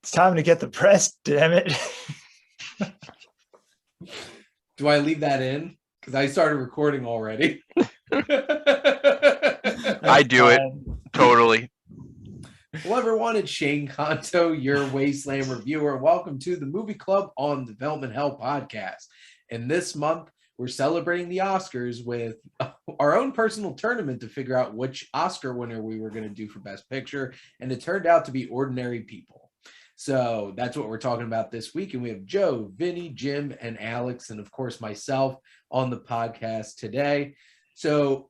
It's time to get the press, damn it. Do I leave that in? Because I started recording already. I do it. Totally. Well, everyone, it's Shane Conto, your Wasteland reviewer. Welcome to the Movie Club on Development Hell podcast. And this month, we're celebrating the Oscars with our own personal tournament to figure out which Oscar winner we were going to do for Best Picture. And it turned out to be Ordinary People. So that's what we're talking about this week. And we have Joe, Vinnie, Jim, and Alex, and of course myself on the podcast today. So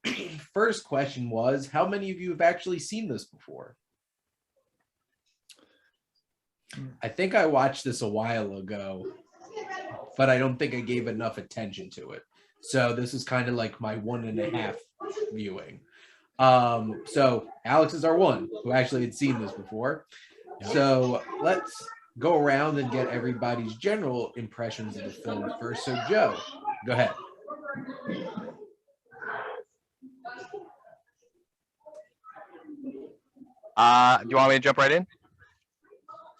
first question was, how many of you have actually seen this before? I think I watched this a while ago, but I don't think I gave enough attention to it. So this is kind of like my 1.5 viewing. So Alex is our one who actually had seen this before. So let's go around and get everybody's general impressions of the film first. So Joe, go ahead. Do you want me to jump right in?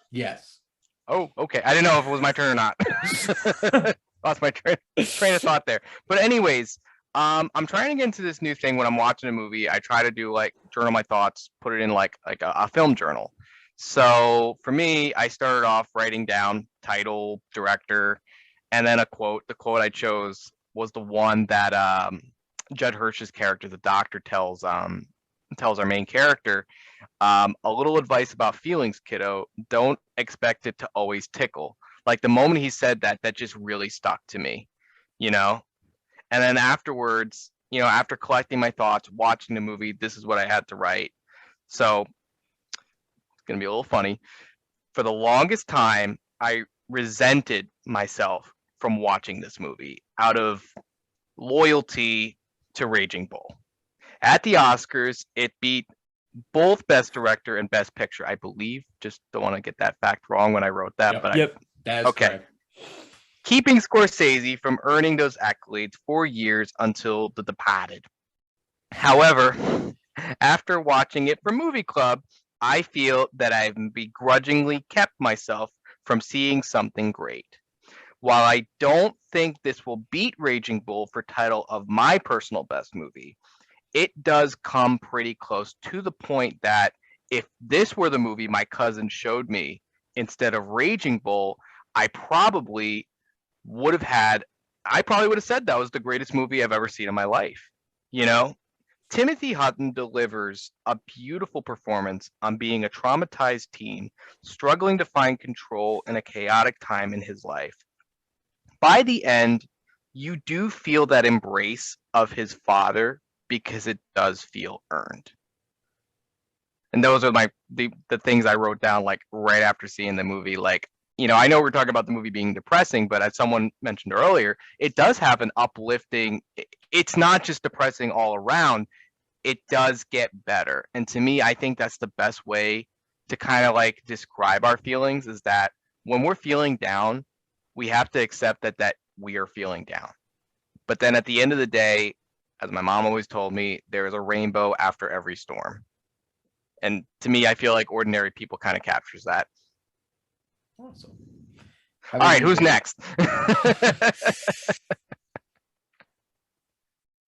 Yes. Oh, okay. I didn't know if it was my turn or not. Lost my train of thought there. But anyways, I'm trying to get into this new thing when I'm watching a movie. I try to do like journal my thoughts, put it in like a film journal. So for me, I started off writing down title, director, and then a quote. The quote I chose was the one that Judd Hirsch's character, the doctor, tells our main character. A little advice about feelings, kiddo. Don't expect it to always tickle. Like the moment he said that just really stuck to me, you know? And then afterwards, you know, after collecting my thoughts, watching the movie, this is what I had to write. So it's going to be a little funny. For the longest time, I resented myself from watching this movie out of loyalty to Raging Bull. At the Oscars, it beat both Best Director and Best Picture, I believe. Just don't want to get that fact wrong when I wrote that. That's okay. Correct. Keeping Scorsese from earning those accolades for years until The Departed. However, after watching it for Movie Club, I feel that I've begrudgingly kept myself from seeing something great. While I don't think this will beat Raging Bull for title of my personal best movie, it does come pretty close, to the point that if this were the movie my cousin showed me instead of Raging Bull, I probably would have said that was the greatest movie I've ever seen in my life. You know, Timothy Hutton delivers a beautiful performance on being a traumatized teen, struggling to find control in a chaotic time in his life. By the end, you do feel that embrace of his father, because it does feel earned. And those are the things I wrote down like right after seeing the movie. Like, you know, I know we're talking about the movie being depressing, but as someone mentioned earlier, it does have an uplifting. It's not just depressing all around. It does get better. And to me, I think that's the best way to kind of like describe our feelings, is that when we're feeling down, we have to accept that we are feeling down. But then at the end of the day, as my mom always told me, there is a rainbow after every storm. And to me, I feel like Ordinary People kind of captures that. Awesome. All right, who's next? Go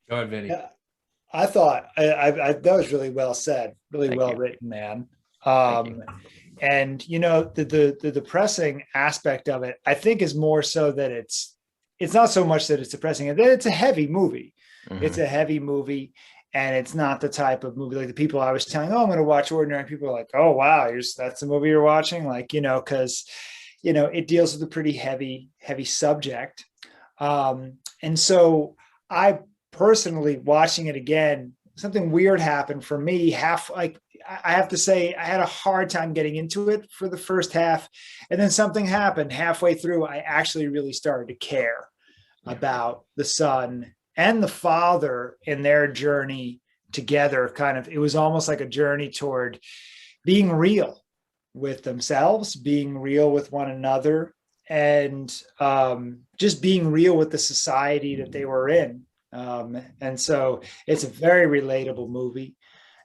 ahead, Vinnie. Yeah, I thought that was really well said, really Thank well you. written, man. You. And you know, the depressing aspect of it, I think, is more so that it's not so much that it's depressing, that it's a heavy movie. Mm-hmm. It's a heavy movie, and it's not the type of movie like the people I was telling, oh, I'm going to watch Ordinary People, are like, oh wow, that's the movie you're watching, like, you know, because you know it deals with a pretty heavy subject, and so I personally, watching it again, something weird happened for me. I have to say, I had a hard time getting into it for the first half, and then something happened halfway through. I actually really started to care about the son and the father in their journey together. Kind of, it was almost like a journey toward being real with themselves, being real with one another, and just being real with the society that they were in. And so it's a very relatable movie.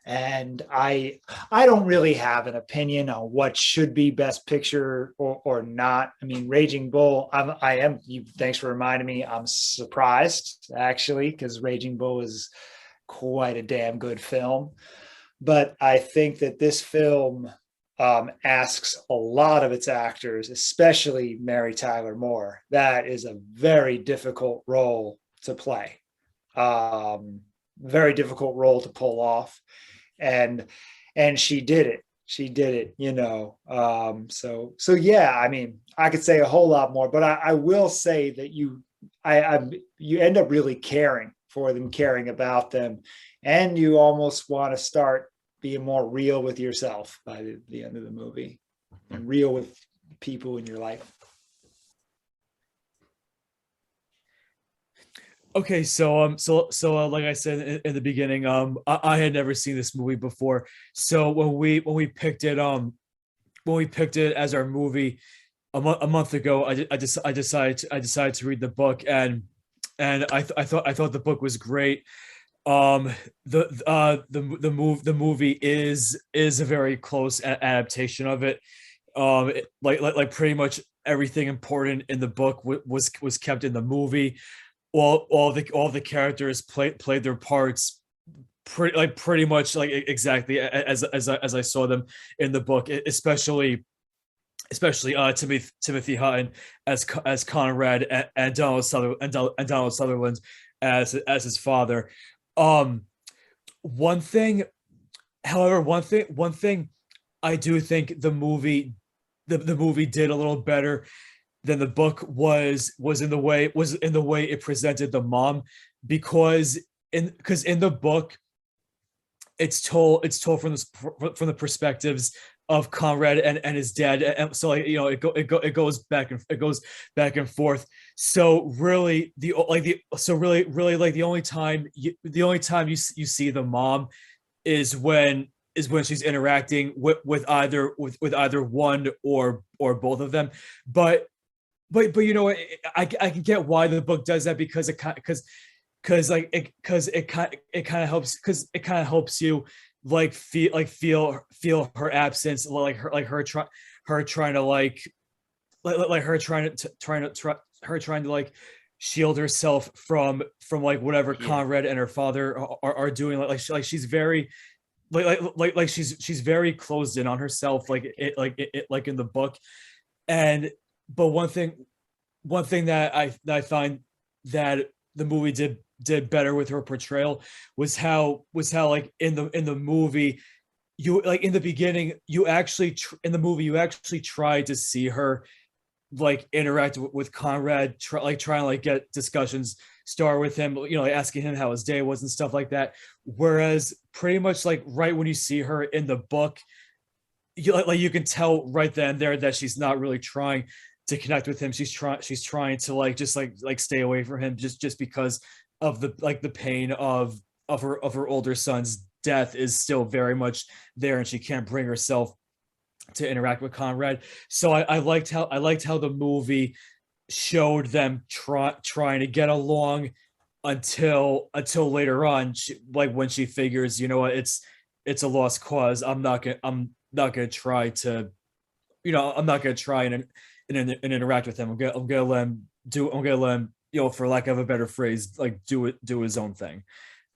And I don't really have an opinion on what should be Best Picture or not. I mean, Raging Bull, thanks for reminding me. I'm surprised actually, because Raging Bull is quite a damn good film. But I think that this film asks a lot of its actors, especially Mary Tyler Moore. That is a very difficult role to play, very difficult role to pull off, and she did it. She did it, so yeah. I mean, I could say a whole lot more, but I will say that you end up really caring for them, caring about them, and you almost want to start being more real with yourself by the end of the movie, and real with people in your life. Okay, like I said in the beginning, I had never seen this movie before. So when we picked it as our movie a month ago, I decided to read the book, and I thought the book was great. The movie is a very close adaptation of it. Like pretty much everything important in the book was kept in the movie. All the characters played their parts pretty much like exactly as I saw them in the book, especially Timothy Hutton as Conrad, and Donald Sutherland as his father. One thing I do think the movie did a little better than the book was in the way it presented the mom, because in the book it's told from the perspectives of Conrad and his dad, and so it goes back and forth. So really the only time you see the mom is when she's interacting with either one or both of them. But I can get why the book does that, because it kind of helps you feel her absence, her trying to shield herself from whatever Conrad and her father are doing. She's very she's very closed in on herself, like in the book. But one thing that I find that the movie did better with her portrayal was how in the movie, you in the beginning, you actually try to see her interact with Conrad, trying to get discussions start with him, asking him how his day was and stuff like that. Whereas pretty much right when you see her in the book, you can tell right then and there that she's not really trying to connect with him. She's trying to just stay away from him, just because of the pain of her older son's death is still very much there, and she can't bring herself to interact with Conrad. So I liked how the movie showed them trying to get along until later on, when she figures, it's a lost cause. I'm not gonna try to, I'm not gonna try and interact with him. I'm gonna let him, for lack of a better phrase, do his own thing.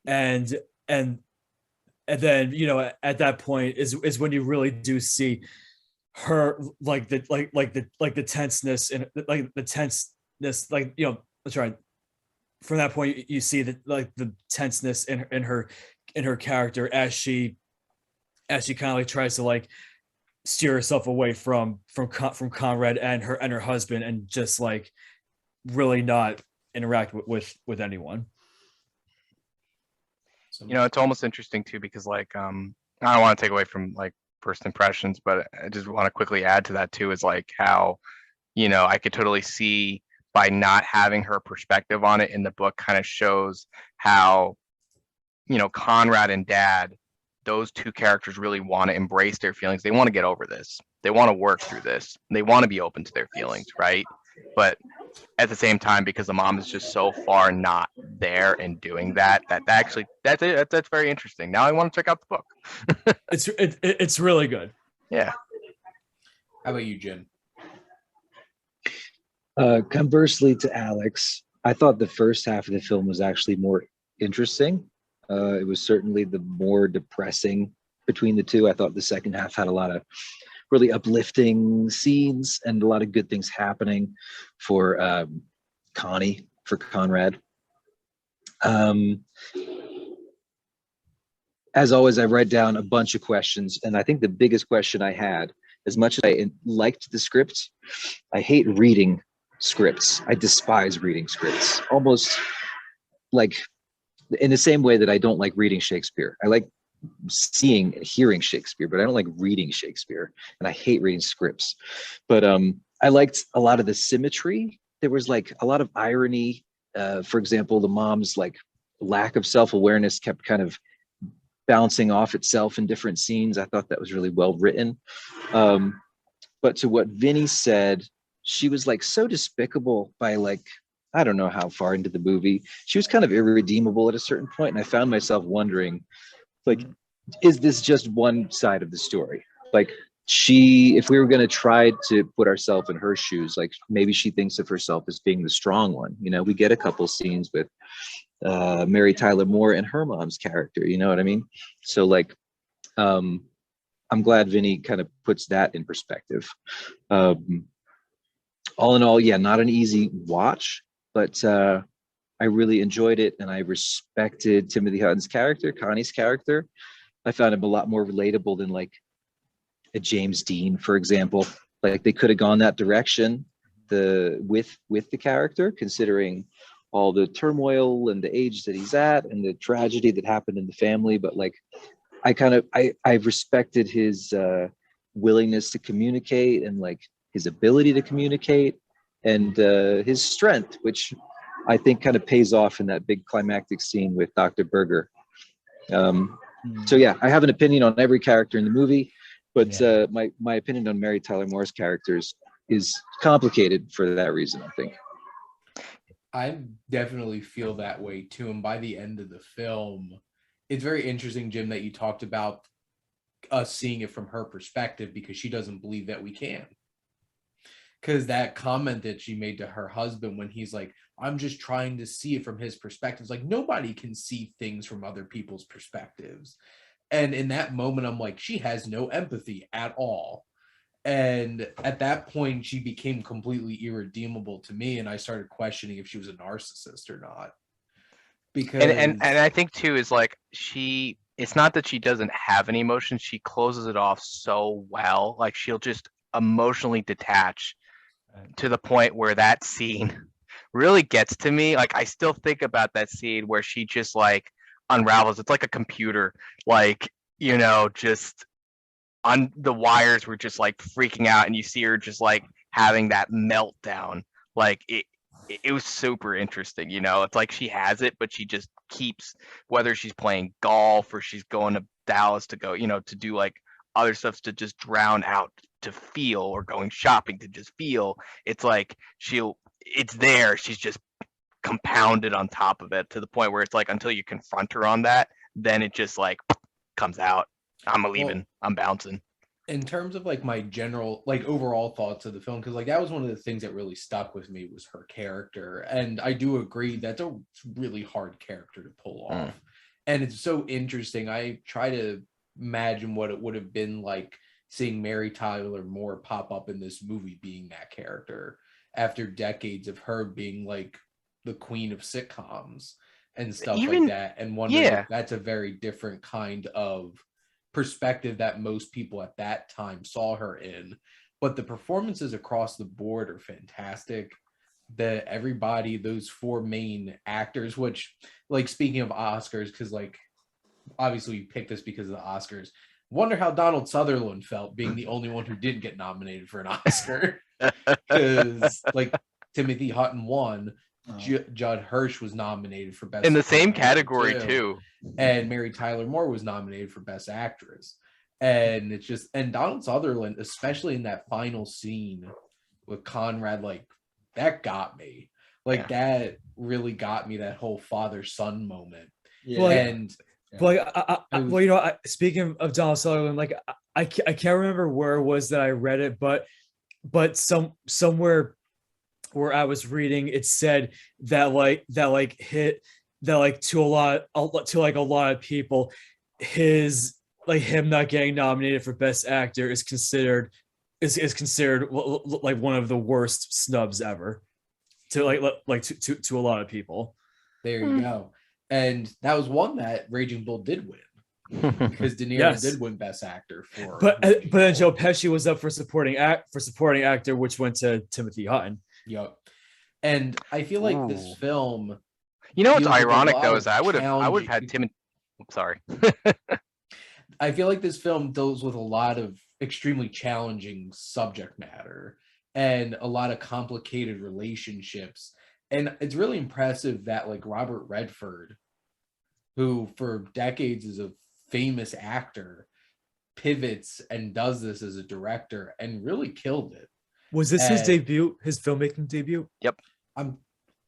And then, at that point is when you really do see her, the tenseness, and that's right. From that point, you see that the tenseness in her character as she kind of tries to steer herself away from Conrad and her husband, and just really not interact with anyone. It's almost interesting too, because I don't want to take away from first impressions, but I just want to quickly add to that too, is how I could totally see, by not having her perspective on it in the book, kind of shows how Conrad and Dad, those two characters, really want to embrace their feelings. They want to get over this. They want to work through this. They want to be open to their feelings, right? But at the same time, because the mom is just so far not there and doing that's very interesting. Now I want to check out the book. It's really good. Yeah. How about you, Jim? Conversely to Alex, I thought the first half of the film was actually more interesting. It was certainly the more depressing between the two. I thought the second half had a lot of really uplifting scenes and a lot of good things happening for Conrad. As always, I write down a bunch of questions, and I think the biggest question I had, as much as I liked the script, I hate reading scripts. I despise reading scripts, almost like in the same way that I don't like reading Shakespeare. I like hearing Shakespeare, but I don't like reading Shakespeare, and I hate reading scripts. But I liked a lot of the symmetry. There was like a lot of irony. For example, the mom's like lack of self-awareness kept kind of bouncing off itself in different scenes. I thought that was really well written. But to what Vinnie said, she was like so despicable by like, I don't know how far into the movie. She was kind of irredeemable at a certain point, and I found myself wondering, like, is this just one side of the story? Like, if we were going to try to put ourselves in her shoes, like maybe she thinks of herself as being the strong one. You know, we get a couple scenes with Mary Tyler Moore and her mom's character, you know what I mean? So like, I'm glad Vinnie kind of puts that in perspective. All in all, yeah, not an easy watch, but I really enjoyed it, and I respected Timothy Hutton's character, Connie's character. I found him a lot more relatable than like a James Dean, for example. Like they could have gone that direction with the character, considering all the turmoil and the age that he's at and the tragedy that happened in the family. But like, I respected his willingness to communicate, and like his ability to communicate, and his strength, which I think kind of pays off in that big climactic scene with Dr. Berger. So yeah, I have an opinion on every character in the movie, but my opinion on Mary Tyler Moore's characters is complicated for that reason, I think. I definitely feel that way too. And by the end of the film, it's very interesting, Jim, that you talked about us seeing it from her perspective, because she doesn't believe that we can. Because that comment that she made to her husband when he's like, I'm just trying to see it from his perspective. Like, nobody can see things from other people's perspectives. And in that moment, I'm like, she has no empathy at all. And at that point, she became completely irredeemable to me. And I started questioning if she was a narcissist or not. Because and I think too is like, it's not that she doesn't have any emotions. She closes it off so well. Like, she'll just emotionally detach to the point where that scene really gets to me. Like, I still think about that scene where she just like unravels. It's like a computer, like, you know, just on the wires were just like freaking out, and you see her just like having that meltdown. Like, it was super interesting, you know. It's like she has it, but she just keeps, whether she's playing golf or she's going to Dallas to go, you know, to do like other stuff to just drown out, to feel, or going shopping to just feel. It's like it's there. She's just compounded on top of it to the point where it's like, until you confront her on that, then it just like comes out. I'm leaving. Well, I'm bouncing. In terms of like my general, like overall thoughts of the film, because like that was one of the things that really stuck with me, was her character. And I do agree that's a really hard character to pull off. And it's so interesting. I try to imagine what it would have been like seeing Mary Tyler Moore pop up in this movie being that character after decades of her being like the queen of sitcoms and stuff like that. And wondering if that's a very different kind of perspective that most people at that time saw her in. But the performances across the board are fantastic. Everybody, those four main actors, which, like, speaking of Oscars, because like obviously we picked this because of the Oscars, wonder how Donald Sutherland felt being the only one who didn't get nominated for an Oscar. Because like Timothy Hutton won, Judd Hirsch was nominated for best in the same category too, and Mary Tyler Moore was nominated for best actress. And it's just, and Donald Sutherland, especially in that final scene with Conrad like that got me. Like that really got me, that whole father-son moment. Yeah. And But like, speaking of Donald Sutherland, like I can't remember where it was that I read it, but somewhere where I was reading, it said that to a lot of people, him not getting nominated for Best Actor is considered like one of the worst snubs ever to to a lot of people. There you go. And that was one that Raging Bull did win, because De Niro did win Best Actor for. But then Joe Pesci was up for supporting actor, which went to Timothy Hutton. Yep. And I feel like this film. You know what's ironic though is I would have had Timothy. Sorry. I feel like this film deals with a lot of extremely challenging subject matter and a lot of complicated relationships. And it's really impressive that like Robert Redford, who for decades is a famous actor, pivots and does this as a director and really killed it. Was this his debut, his filmmaking debut? Yep.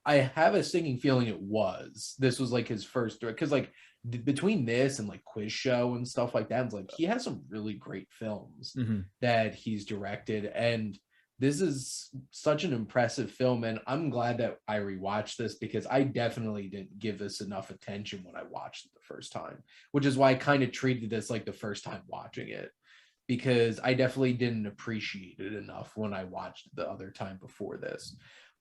I have a stinging feeling it was. This was like his first, because like between this and like Quiz Show and stuff like that, it's like he has some really great films that he's directed, and this is such an impressive film. And I'm glad that I rewatched this, because I definitely didn't give this enough attention when I watched it the first time, which is why I kind of treated this like the first time watching it, because I definitely didn't appreciate it enough when I watched the other time before this.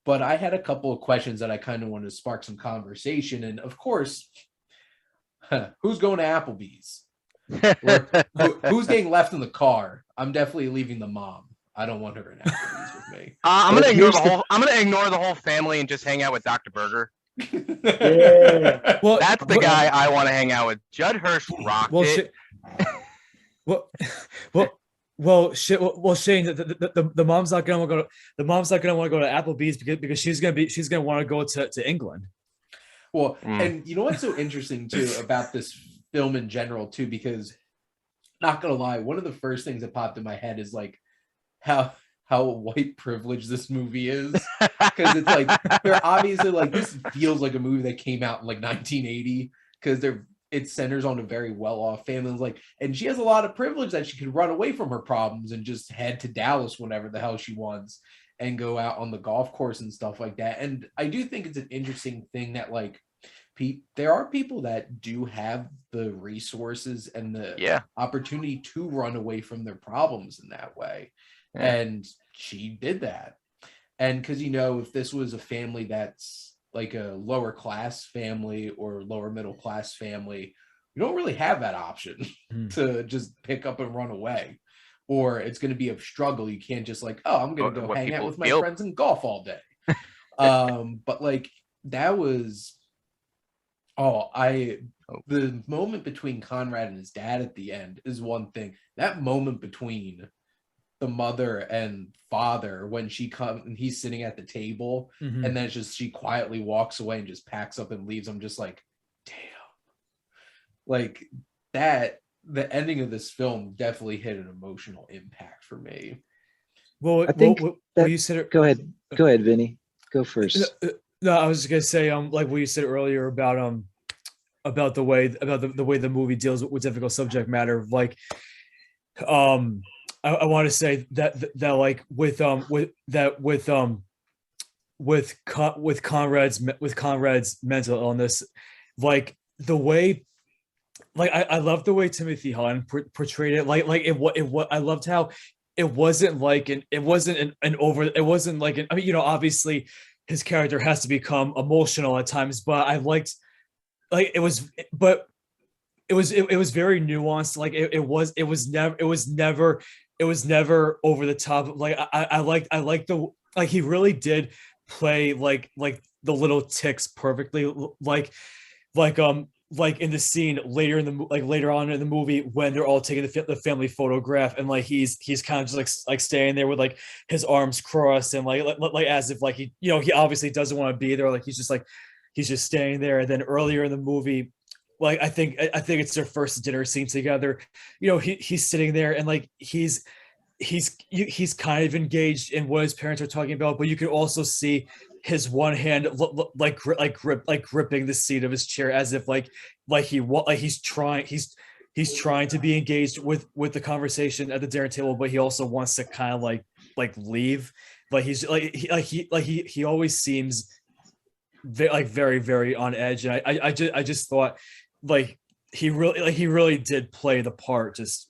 But I had a couple of questions that I kind of wanted to spark some conversation. And of course, who's going to Applebee's? Who's getting left in the car? I'm definitely leaving the mom. I don't want her in Applebee's with me. I'm gonna ignore the whole family and just hang out with Dr. Burger. Yeah. Well, That's the guy I want to hang out with. Judd Hirsch rocked it. Shane, the mom's not gonna want to go. The mom's not gonna want to go to Applebee's because she's gonna want to go to England. Well, and you know what's so interesting too about this film in general too, because not gonna lie, one of the first things that popped in my head is like how white privileged this movie is, because it's like they're obviously like, this feels like a movie that came out in like 1980, because it centers on a very well-off family, like, and she has a lot of privilege that she can run away from her problems and just head to Dallas whenever the hell she wants and go out on the golf course and stuff like that. And I do think it's an interesting thing that like there are people that do have the resources and the opportunity to run away from their problems in that way. Yeah. And she did that. And because, you know, if this was a family that's like a lower class family or lower middle class family, you don't really have that option to just pick up and run away, or it's going to be a struggle. You can't just like, oh, I'm going to go hang out with my friends and golf all day. But like that was, the moment between Conrad and his dad at the end is one thing. That moment between the mother and father, when she comes and he's sitting at the table, and then it's just she quietly walks away and just packs up and leaves. I'm just like, damn. Like that, the ending of this film definitely hit an emotional impact for me. Well, I think you said it. Go ahead, Vinny. Go first. No, I was just gonna say, like what you said earlier about the way the movie deals with difficult subject matter. Like, I want to say that like with Conrad's mental illness, like the way, like I love the way Timothy Hahn portrayed it. Like I loved how it wasn't like an I mean, you know, obviously his character has to become emotional at times, but I liked, like it was very nuanced. Like it was never over the top. Like I liked the, like he really did play like the little ticks perfectly. Like in the scene later on in the movie when they're all taking the family photograph, and like he's kind of just like staying there with like his arms crossed and like as if like he, you know, he obviously doesn't want to be there. Like he's just staying there. And then earlier in the movie, like I think it's their first dinner scene together. You know, he's sitting there and like he's he's kind of engaged in what his parents are talking about, but you can also see his one hand gripping the seat of his chair as if he's trying to be engaged with the conversation at the dinner table, but he also wants to kind of leave. Like he's he always seems very very on edge, and I just thought like he really did play the part just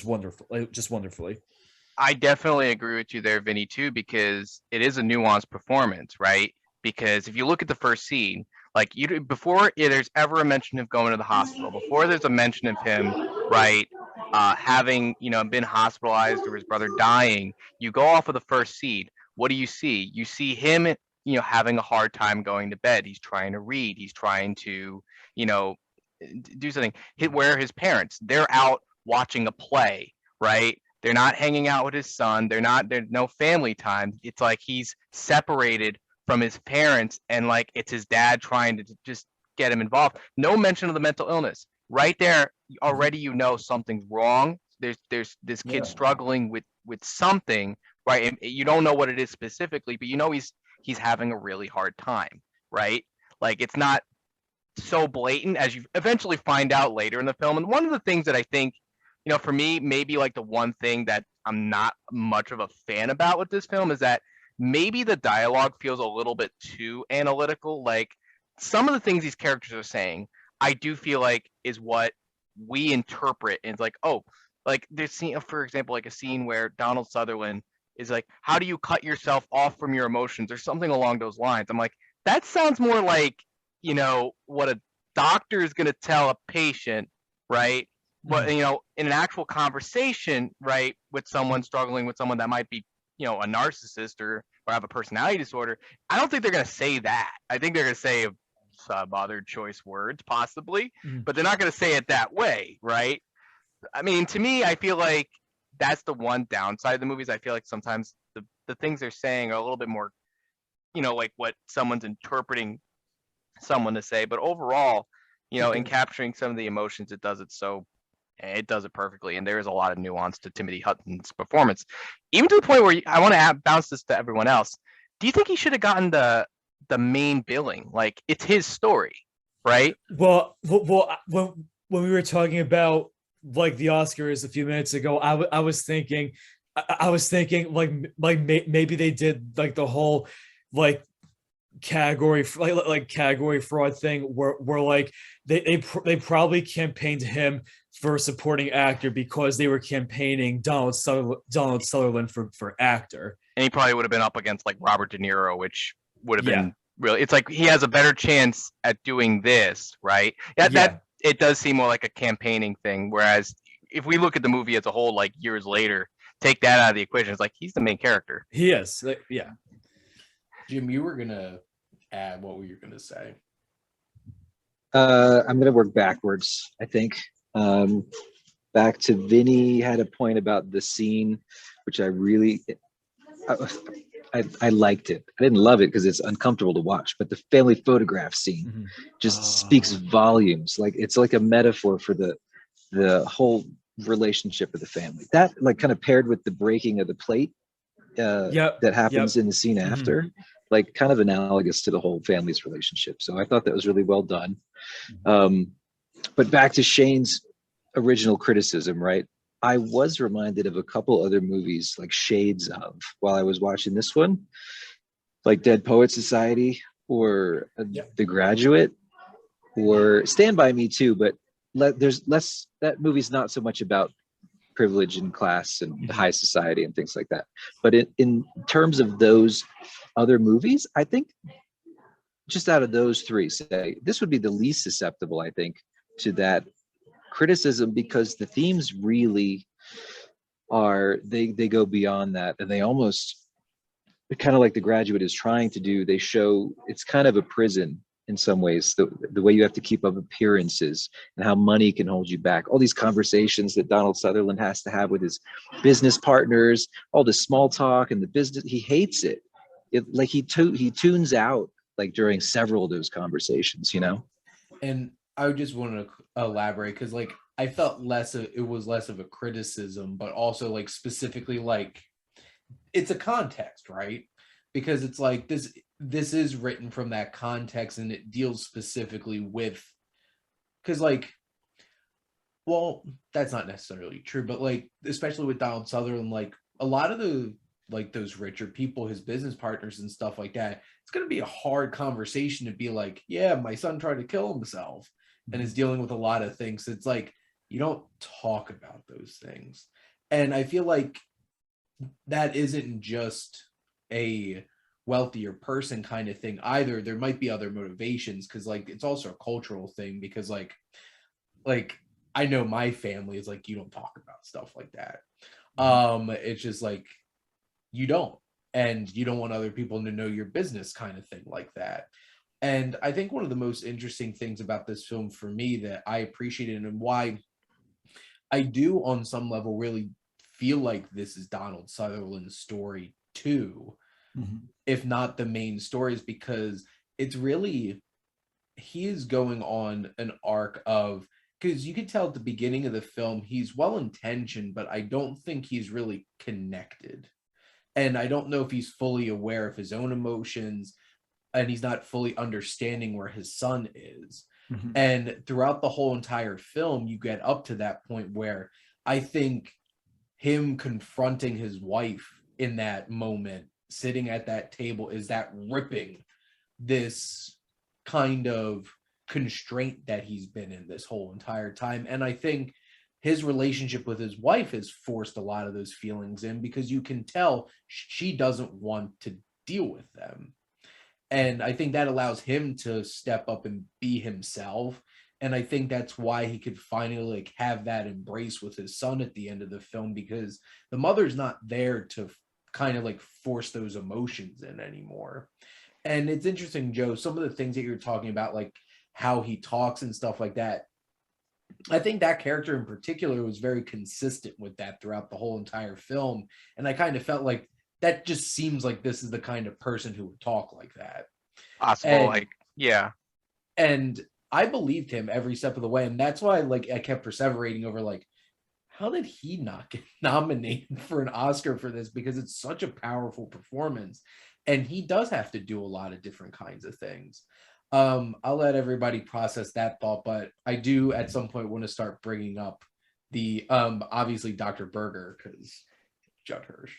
wonderfully. I definitely agree with you there, Vinny, too, because it is a nuanced performance, right? Because if you look at the first scene, like before there's ever a mention of going to the hospital, before there's a mention of him, right, having been hospitalized or his brother dying, you go off of the first scene. What do you see? You see him, having a hard time going to bed. He's trying to read. He's trying to, do something. Where his parents, they're out watching a play, right? They're not hanging out with his son. There's no family time. It's like he's separated from his parents, and like it's his dad trying to just get him involved. No mention of the mental illness. Right there, already something's wrong. There's this kid struggling with something, right? And you don't know what it is specifically, but he's having a really hard time, right? Like it's not so blatant as you eventually find out later in the film. And one of the things that I think, for me, maybe like the one thing that I'm not much of a fan about with this film is that maybe the dialogue feels a little bit too analytical. Like some of the things these characters are saying, I do feel like is what we interpret. And it's like, oh, like there's scene, for example, like a scene where Donald Sutherland is like, how do you cut yourself off from your emotions or something along those lines? I'm like, that sounds more like, what a doctor is going to tell a patient, right? But in an actual conversation, right, with someone struggling with someone that might be, a narcissist or have a personality disorder, I don't think they're going to say that. I think they're going to say some other choice words, possibly, but they're not going to say it that way, right? I mean, to me, I feel like that's the one downside of the movies. I feel like sometimes the things they're saying are a little bit more, like what someone's interpreting someone to say. But overall, in capturing some of the emotions, it does it perfectly, and there is a lot of nuance to Timothy Hutton's performance, even to the point where I want to bounce this to everyone else. Do you think he should have gotten the main billing? Like it's his story, right? Well, when we were talking about like the Oscars a few minutes ago, I was thinking maybe they did like the whole like category fraud thing where like they probably campaigned him for supporting actor because they were campaigning Donald Sutherland for actor, and he probably would have been up against like Robert De Niro, which would have been really, it's like he has a better chance at doing this, right? That it does seem more like a campaigning thing, whereas if we look at the movie as a whole, like years later, take that out of the equation, it's like he's the main character. He is. Jim, you were gonna add what were you gonna say? I'm gonna work backwards, I think. Back to Vinny had a point about the scene, which I liked it. I didn't love it because it's uncomfortable to watch, but the family photograph scene just speaks volumes. Like it's like a metaphor for the whole relationship of the family. That like kind of paired with the breaking of the plate that happens in the scene after, like kind of analogous to the whole family's relationship. So I thought that was really well done. But back to Shane's original criticism, right? I was reminded of a couple other movies like shades of while I was watching this one, like Dead Poet Society or The Graduate or Stand By Me too, but there's less, that movie's not so much about privilege and class and high society and things like that. But in terms of those other movies, I think just out of those three, say this would be the least susceptible, I think, to that criticism, because the themes really are, they go beyond that, and they almost kind of like The Graduate is trying to do. They show it's kind of a prison in some ways, the way you have to keep up appearances and how money can hold you back, all these conversations that Donald Sutherland has to have with his business partners, all the small talk and the business. He hates it. Like he tunes out like during several of those conversations, you know. And I just want to elaborate, because like I felt it was less of a criticism, but also like specifically like it's a context, right? Because it's like this is written from that context and it deals specifically with, because like, well, that's not necessarily true, but like especially with Donald Sutherland, like a lot of the like those richer people, his business partners and stuff like that, it's going to be a hard conversation to be like, yeah, my son tried to kill himself and is dealing with a lot of things. It's like you don't talk about those things. And I feel like that isn't just a wealthier person kind of thing either. There might be other motivations, because like it's also a cultural thing, because like I know my family is like, you don't talk about stuff like that. It's just like you don't, and you don't want other people to know your business kind of thing like that. And I think one of the most interesting things about this film for me that I appreciated, and why I do on some level really feel like this is Donald Sutherland's story too, if not the main story, is because it's really, he is going on an arc of, because you can tell at the beginning of the film he's well intentioned, but I don't think he's really connected. And I don't know if he's fully aware of his own emotions, and he's not fully understanding where his son is. And throughout the whole entire film, you get up to that point where I think him confronting his wife in that moment, sitting at that table, is that ripping this kind of constraint that he's been in this whole entire time. And I think his relationship with his wife has forced a lot of those feelings in, because you can tell she doesn't want to deal with them. And I think that allows him to step up and be himself. And I think that's why he could finally like have that embrace with his son at the end of the film, because the mother's not there to kind of like force those emotions in anymore. And it's interesting, Joe, some of the things that you're talking about, like how he talks and stuff like that, I think that character in particular was very consistent with that throughout the whole entire film. And I kind of felt like that just seems like this is the kind of person who would talk like that. Possible, And, like, yeah. And I believed him every step of the way. And that's why like I kept perseverating over like, how did he not get nominated for an Oscar for this? Because it's such a powerful performance. And he does have to do a lot of different kinds of things. I'll let everybody process that thought, but I do at some point want to start bringing up the obviously Dr. Berger, because Judd Hirsch.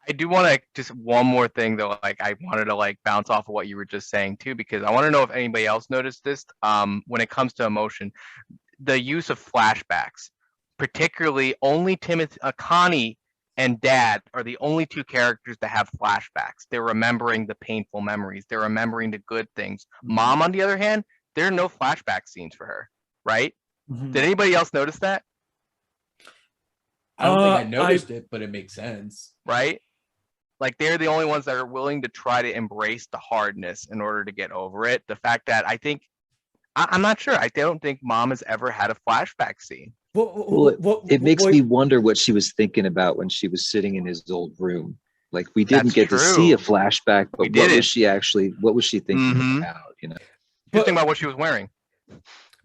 I do want to just one more thing though, like I wanted to like bounce off of what you were just saying too, because I want to know if anybody else noticed this. When it comes to emotion, the use of flashbacks, particularly only Connie and Dad are the only two characters that have flashbacks. They're remembering the painful memories. They're remembering the good things. Mom, on the other hand, there are no flashback scenes for her, right? Did anybody else notice that? I don't think I noticed it, but it makes sense. Right? Like they're the only ones that are willing to try to embrace the hardness in order to get over it. The fact that I'm not sure. I don't think Mom has ever had a flashback scene. It makes me wonder what she was thinking about when she was sitting in his old room. Like we didn't get to see a flashback, but what was she thinking about? You know, she was thinking about what she was wearing.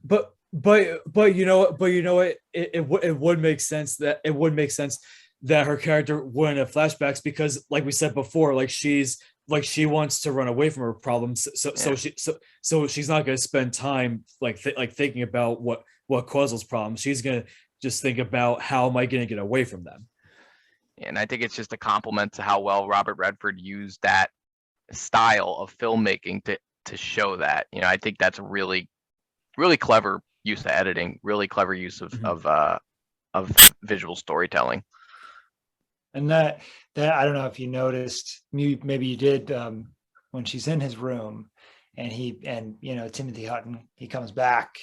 But you know what? It would make sense that her character wouldn't have flashbacks, because like we said before, like she wants to run away from her problems, so she's not going to spend time like thinking about what caused those problems. She's going to just think about how am I going to get away from them. And I think it's just a compliment to how well Robert Redford used that style of filmmaking to show that. You know, I think that's a really, really clever use of editing, really clever use of visual storytelling. And that I don't know if you noticed, maybe you did, when she's in his room and Timothy Hutton, he comes back,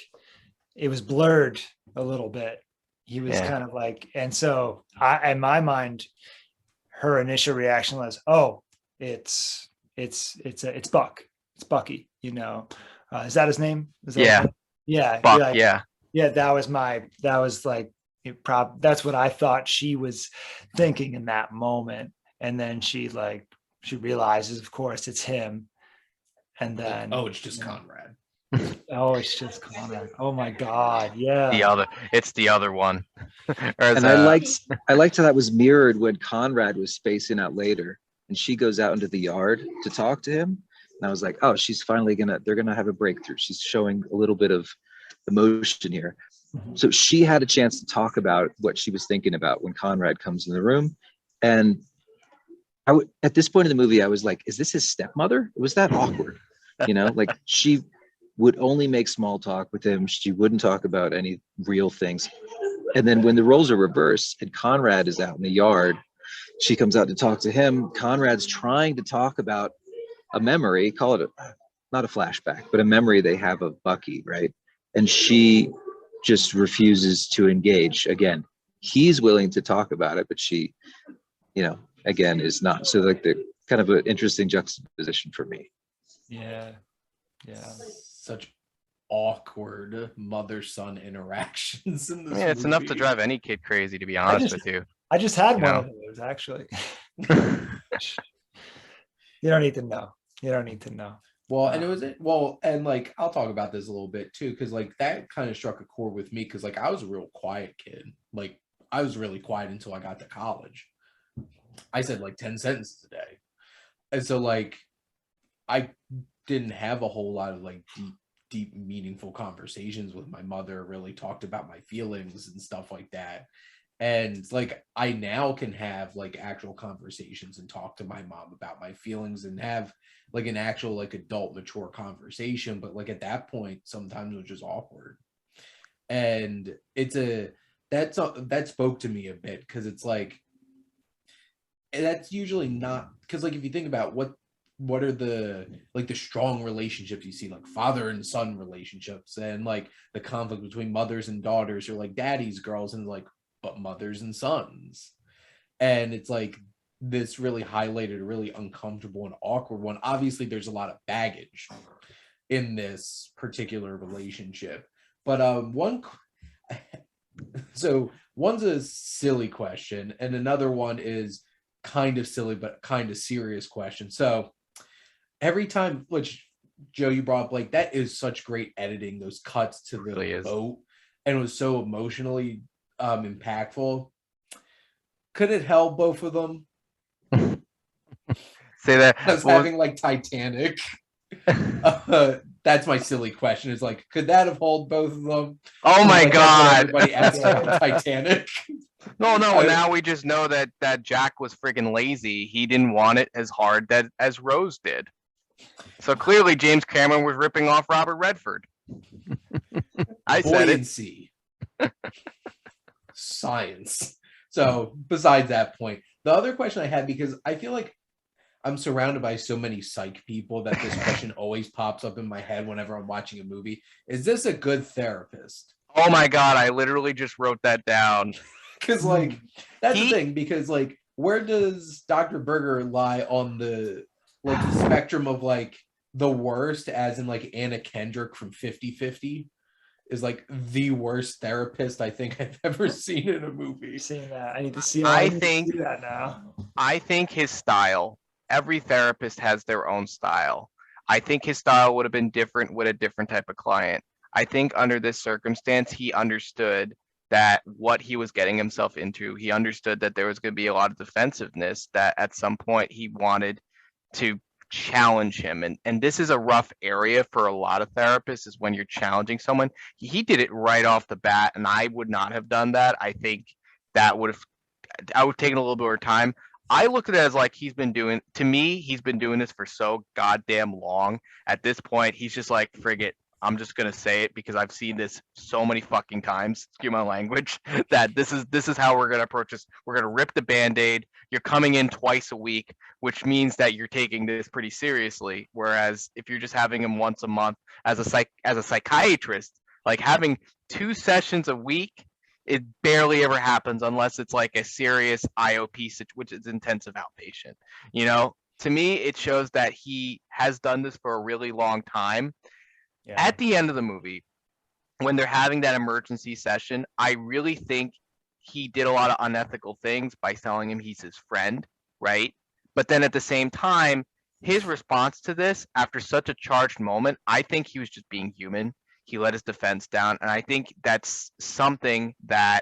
it was blurred a little bit. He was kind of like, and so in my mind, her initial reaction was, oh, it's Buck, it's Bucky, you know. Is that his name? Buck, that's what I thought she was thinking in that moment. And then she realizes, of course, it's him. And then it's just Conrad. Oh, it's just Conrad. Oh my God. Yeah. It's the other one. And I liked how that was mirrored when Conrad was spacing out later and she goes out into the yard to talk to him. And I was like, oh, she's finally they're gonna have a breakthrough. She's showing a little bit of emotion here. So she had a chance to talk about what she was thinking about when Conrad comes in the room. And at this point in the movie, I was like, is this his stepmother? It was that awkward. Like she would only make small talk with him. She wouldn't talk about any real things. And then when the roles are reversed and Conrad is out in the yard, she comes out to talk to him. Conrad's trying to talk about a memory, call it not a flashback, but a memory they have of Bucky, right? And she just refuses to engage. Again, he's willing to talk about it, but she, again, is not. So like the kind of an interesting juxtaposition for me. Yeah. Such awkward mother-son interactions in this It's enough to movie. drive any kid crazy, to be honest with you. I just had one of those, actually. You don't need to know. Well, and and like I'll talk about this a little bit too, because like that kind of struck a chord with me, because like I was a real quiet kid. Like I was really quiet until I got to college. I said like 10 sentences a day. And so like I didn't have a whole lot of like deep meaningful conversations with my mother, really talked about my feelings and stuff like that. And like I now can have like actual conversations and talk to my mom about my feelings and have like an actual like adult mature conversation. But like at that point, sometimes it was just awkward. And that spoke to me a bit, because it's like that's usually not, because like if you think about what are the like the strong relationships you see, like father and son relationships, and like the conflict between mothers and daughters, or like daddy's girls, and like but mothers and sons. And it's like this really highlighted a really uncomfortable and awkward one. Obviously there's a lot of baggage in this particular relationship, but one's a silly question and another one is kind of silly but kind of serious question. So every time, which Joe, you brought up, like that is such great editing, those cuts to the Really boat, and it was so emotionally impactful. Could it help both of them? Say that. I was having like Titanic. That's my silly question. Is like, could that have held both of them? Oh my like, God! Everybody asked about Titanic. No. Now we just know that Jack was freaking lazy. He didn't want it as hard as Rose did. So clearly James Cameron was ripping off Robert Redford. I said it. Science. So besides that point, the other question I had, because I feel like I'm surrounded by so many psych people that this question always pops up in my head whenever I'm watching a movie. Is this a good therapist? Oh my God, I literally just wrote that down. Because like that's the thing, because like where does Dr. Berger lie on the like the spectrum of like the worst, as in like Anna Kendrick from 50/50 is like the worst therapist I think I've ever seen in a movie. Seeing that, I need to see. I need think to see that now. I think his style. Every therapist has their own style. I think his style would have been different with a different type of client. I think under this circumstance, he understood that what he was getting himself into. He understood that there was going to be a lot of defensiveness, that at some point he wanted to challenge him. And this is a rough area for a lot of therapists, is when you're challenging someone. He did it right off the bat, and I would not have done that. I think that would have taken a little bit more time. I look at it as like he's been doing this for so goddamn long. At this point, he's just like, frig it. I'm just gonna say it because I've seen this so many fucking times, excuse my language, that this is how we're gonna approach this. We're gonna rip the Band-Aid. You're coming in twice a week, which means that you're taking this pretty seriously. Whereas if you're just having him once a month as a psychiatrist, like having 2 sessions a week, it barely ever happens unless it's like a serious IOP, which is intensive outpatient. To me, it shows that he has done this for a really long time. Yeah. At the end of the movie, when they're having that emergency session, I really think he did a lot of unethical things by telling him he's his friend, right? But then at the same time, his response to this after such a charged moment, I think he was just being human. He let his defense down, and I think that's something that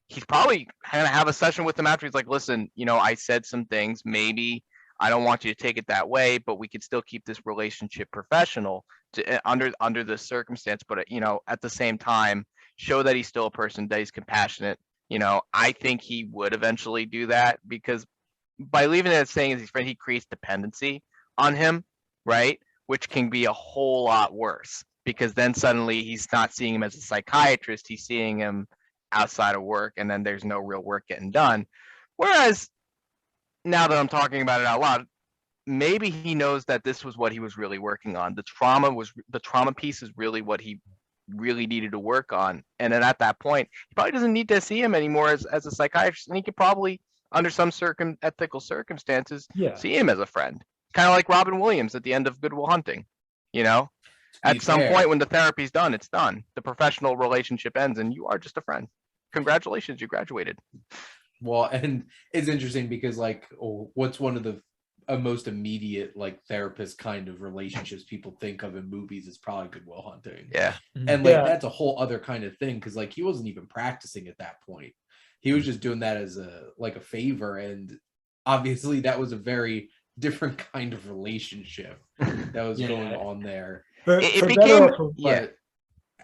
he's probably gonna have a session with him after. He's like, listen, I said some things. Maybe I don't want you to take it that way, but we could still keep this relationship professional under the circumstance. But at the same time, show that he's still a person, that he's compassionate. I think he would eventually do that, because by leaving it as saying as his friend, he creates dependency on him, right? Which can be a whole lot worse, because then suddenly he's not seeing him as a psychiatrist, he's seeing him outside of work, and then there's no real work getting done. Whereas now that I'm talking about it out loud, maybe he knows that this was what he was really working on. The trauma piece is really what he really needed to work on. And then at that point, he probably doesn't need to see him anymore as a psychiatrist, and he could probably, under some ethical circumstances, see him as a friend. Kind of like Robin Williams at the end of Good Will Hunting. At some point when the therapy's done, it's done. The professional relationship ends, and you are just a friend. Congratulations, you graduated. Well, and it's interesting because what's one of the most immediate therapist kind of relationships people think of in movies is probably Good Will Hunting. Yeah. And that's a whole other kind of thing, because he wasn't even practicing at that point. He was just doing that as a favor, and obviously that was a very different kind of relationship that was going on there. It became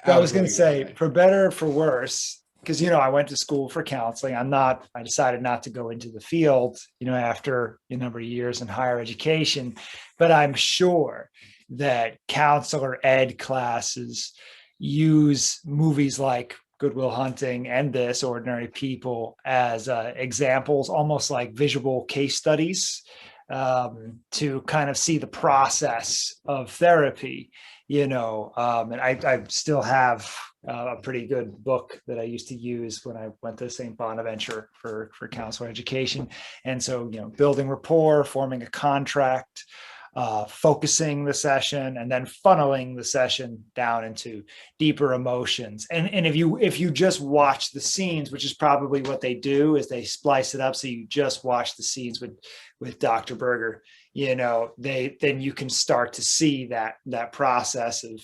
I was going to say, for better or for worse, because I went to school for counseling. I decided not to go into the field after a number of years in higher education, but I'm sure that counselor ed classes use movies like Good Will Hunting and this Ordinary People as examples, almost like visual case studies, to kind of see the process of therapy, and I still have a pretty good book that I used to use when I went to St. Bonaventure for counselor education. And so, building rapport, forming a contract, focusing the session, and then funneling the session down into deeper emotions. And if you just watch the scenes, which is probably what they do, is they splice it up so you just watch the scenes with Dr. Berger, then you can start to see that process of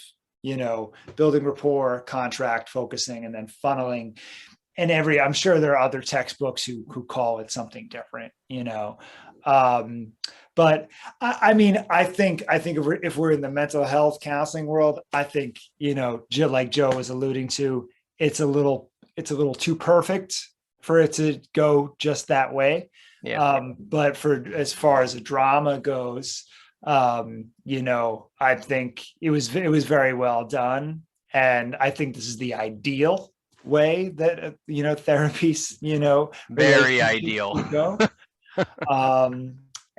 building rapport, contract, focusing, and then funneling. And I'm sure there are other textbooks who call it something different, but I think if we're in the mental health counseling world, I think, like Joe was alluding to, it's a little too perfect for it to go just that way. Yeah. But as far as a drama goes, I think it was very well done. And I think this is the ideal way that, therapies, very ideal. Go.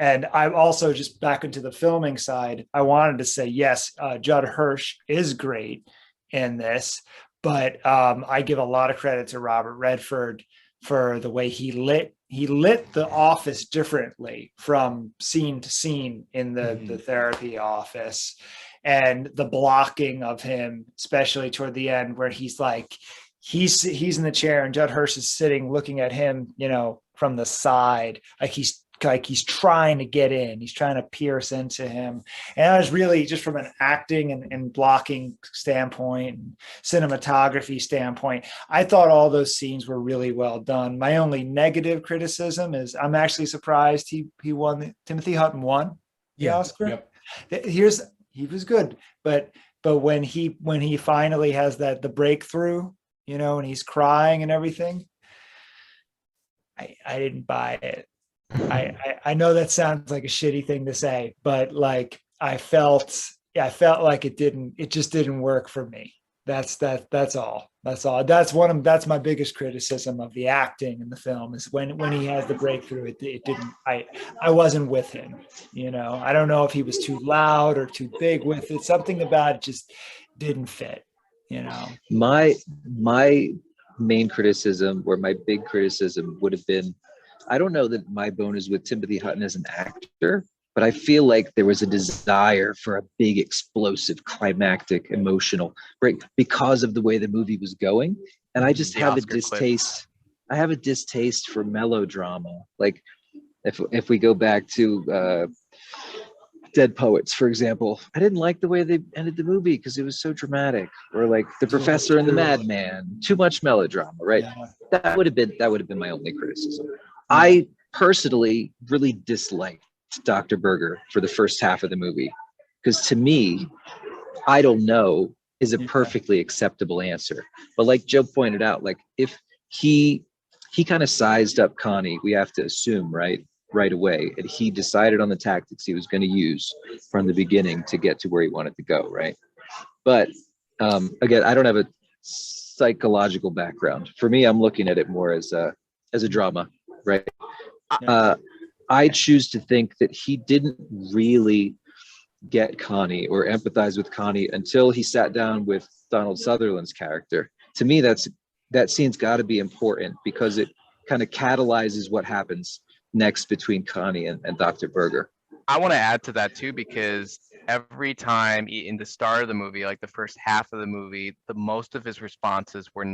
And I'm also, just back into the filming side, I wanted to say, yes, Judd Hirsch is great in this, but I give a lot of credit to Robert Redford for the way he lit the office differently from scene to scene in the therapy office, and the blocking of him, especially toward the end, where he's in the chair and Judd Hirsch is sitting looking at him, from the side, like he's trying to get in, he's trying to pierce into him. And I was really, just from an acting and blocking standpoint, and cinematography standpoint, I thought all those scenes were really well done. My only negative criticism is I'm actually surprised he won. Timothy Hutton won the Oscar. Yep. He was good, but when he finally has the breakthrough, and he's crying and everything, I didn't buy it. I know that sounds like a shitty thing to say, but I felt like it just didn't work for me. That's all. That's my biggest criticism of the acting in the film, is when he has the breakthrough, it didn't, I wasn't with him. I don't know if he was too loud or too big with it. Something about it just didn't fit. My main criticism, or my big criticism, would have been, I don't know that my bone is with Timothy Hutton as an actor, but I feel like there was a desire for a big, explosive, climactic, emotional break because of the way the movie was going. And I just have a distaste. I have a distaste for melodrama. Like if we go back to Dead Poets, for example. I didn't like the way they ended the movie because it was so dramatic. Or like the Professor and the Madman, too much melodrama, right? Yeah. That would have been my only criticism. I personally really disliked Dr. Berger for the first half of the movie because to me, I don't know is a perfectly acceptable answer. But like Joe pointed out, like if he kind of sized up Connie, we have to assume, right away, and he decided on the tactics he was going to use from the beginning to get to where he wanted to go, right? But again, I don't have a psychological background. For me, I'm looking at it more as a drama, right? I choose to think that he didn't really get Connie or empathize with Connie until he sat down with Donald Sutherland's character. To me, that scene's got to be important because it kind of catalyzes what happens next between Connie and Dr. Berger. I want to add to that too, because every time in the start of the movie, like the first half of the movie, the most of his responses were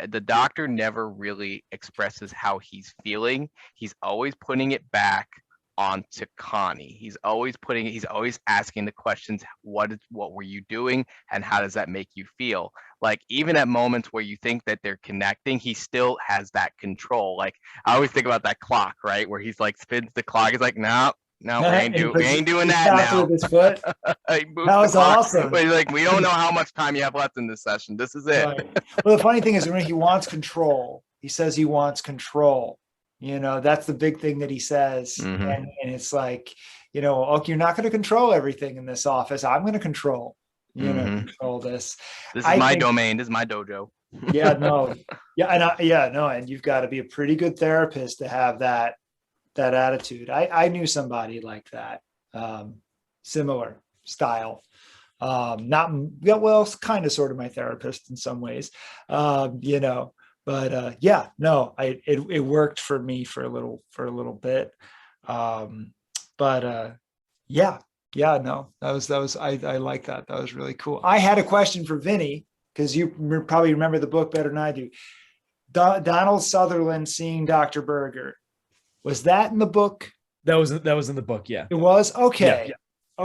the doctor never really expresses how he's feeling. He's always putting it back onto Connie. He's always asking the questions, what were you doing and how does that make you feel? Like even at moments where you think that they're connecting, he still has that control. Like I always think about that clock, right? Where he's like spins the clock. He's like, no, we ain't doing that now. With his foot. That was awesome. But he's like, we don't know how much time you have left in this session. This is it. Right. Well, the funny thing is when he wants control, he says he wants control. That's the big thing that he says. Mm-hmm. And it's like, okay, you're not going to control everything in this office. I'm going to control, control this. This is my domain. This is my dojo. Yeah, no. Yeah. And you've got to be a pretty good therapist to have that attitude. I knew somebody like that, similar style. Kind of sort of my therapist in some ways, But it worked for me for a little bit. I like that. That was really cool. I had a question for Vinnie because you probably remember the book better than I do. Donald Sutherland seeing Dr. Berger. Was that in the book? That was in the book. Yeah, it was. Okay. Yeah.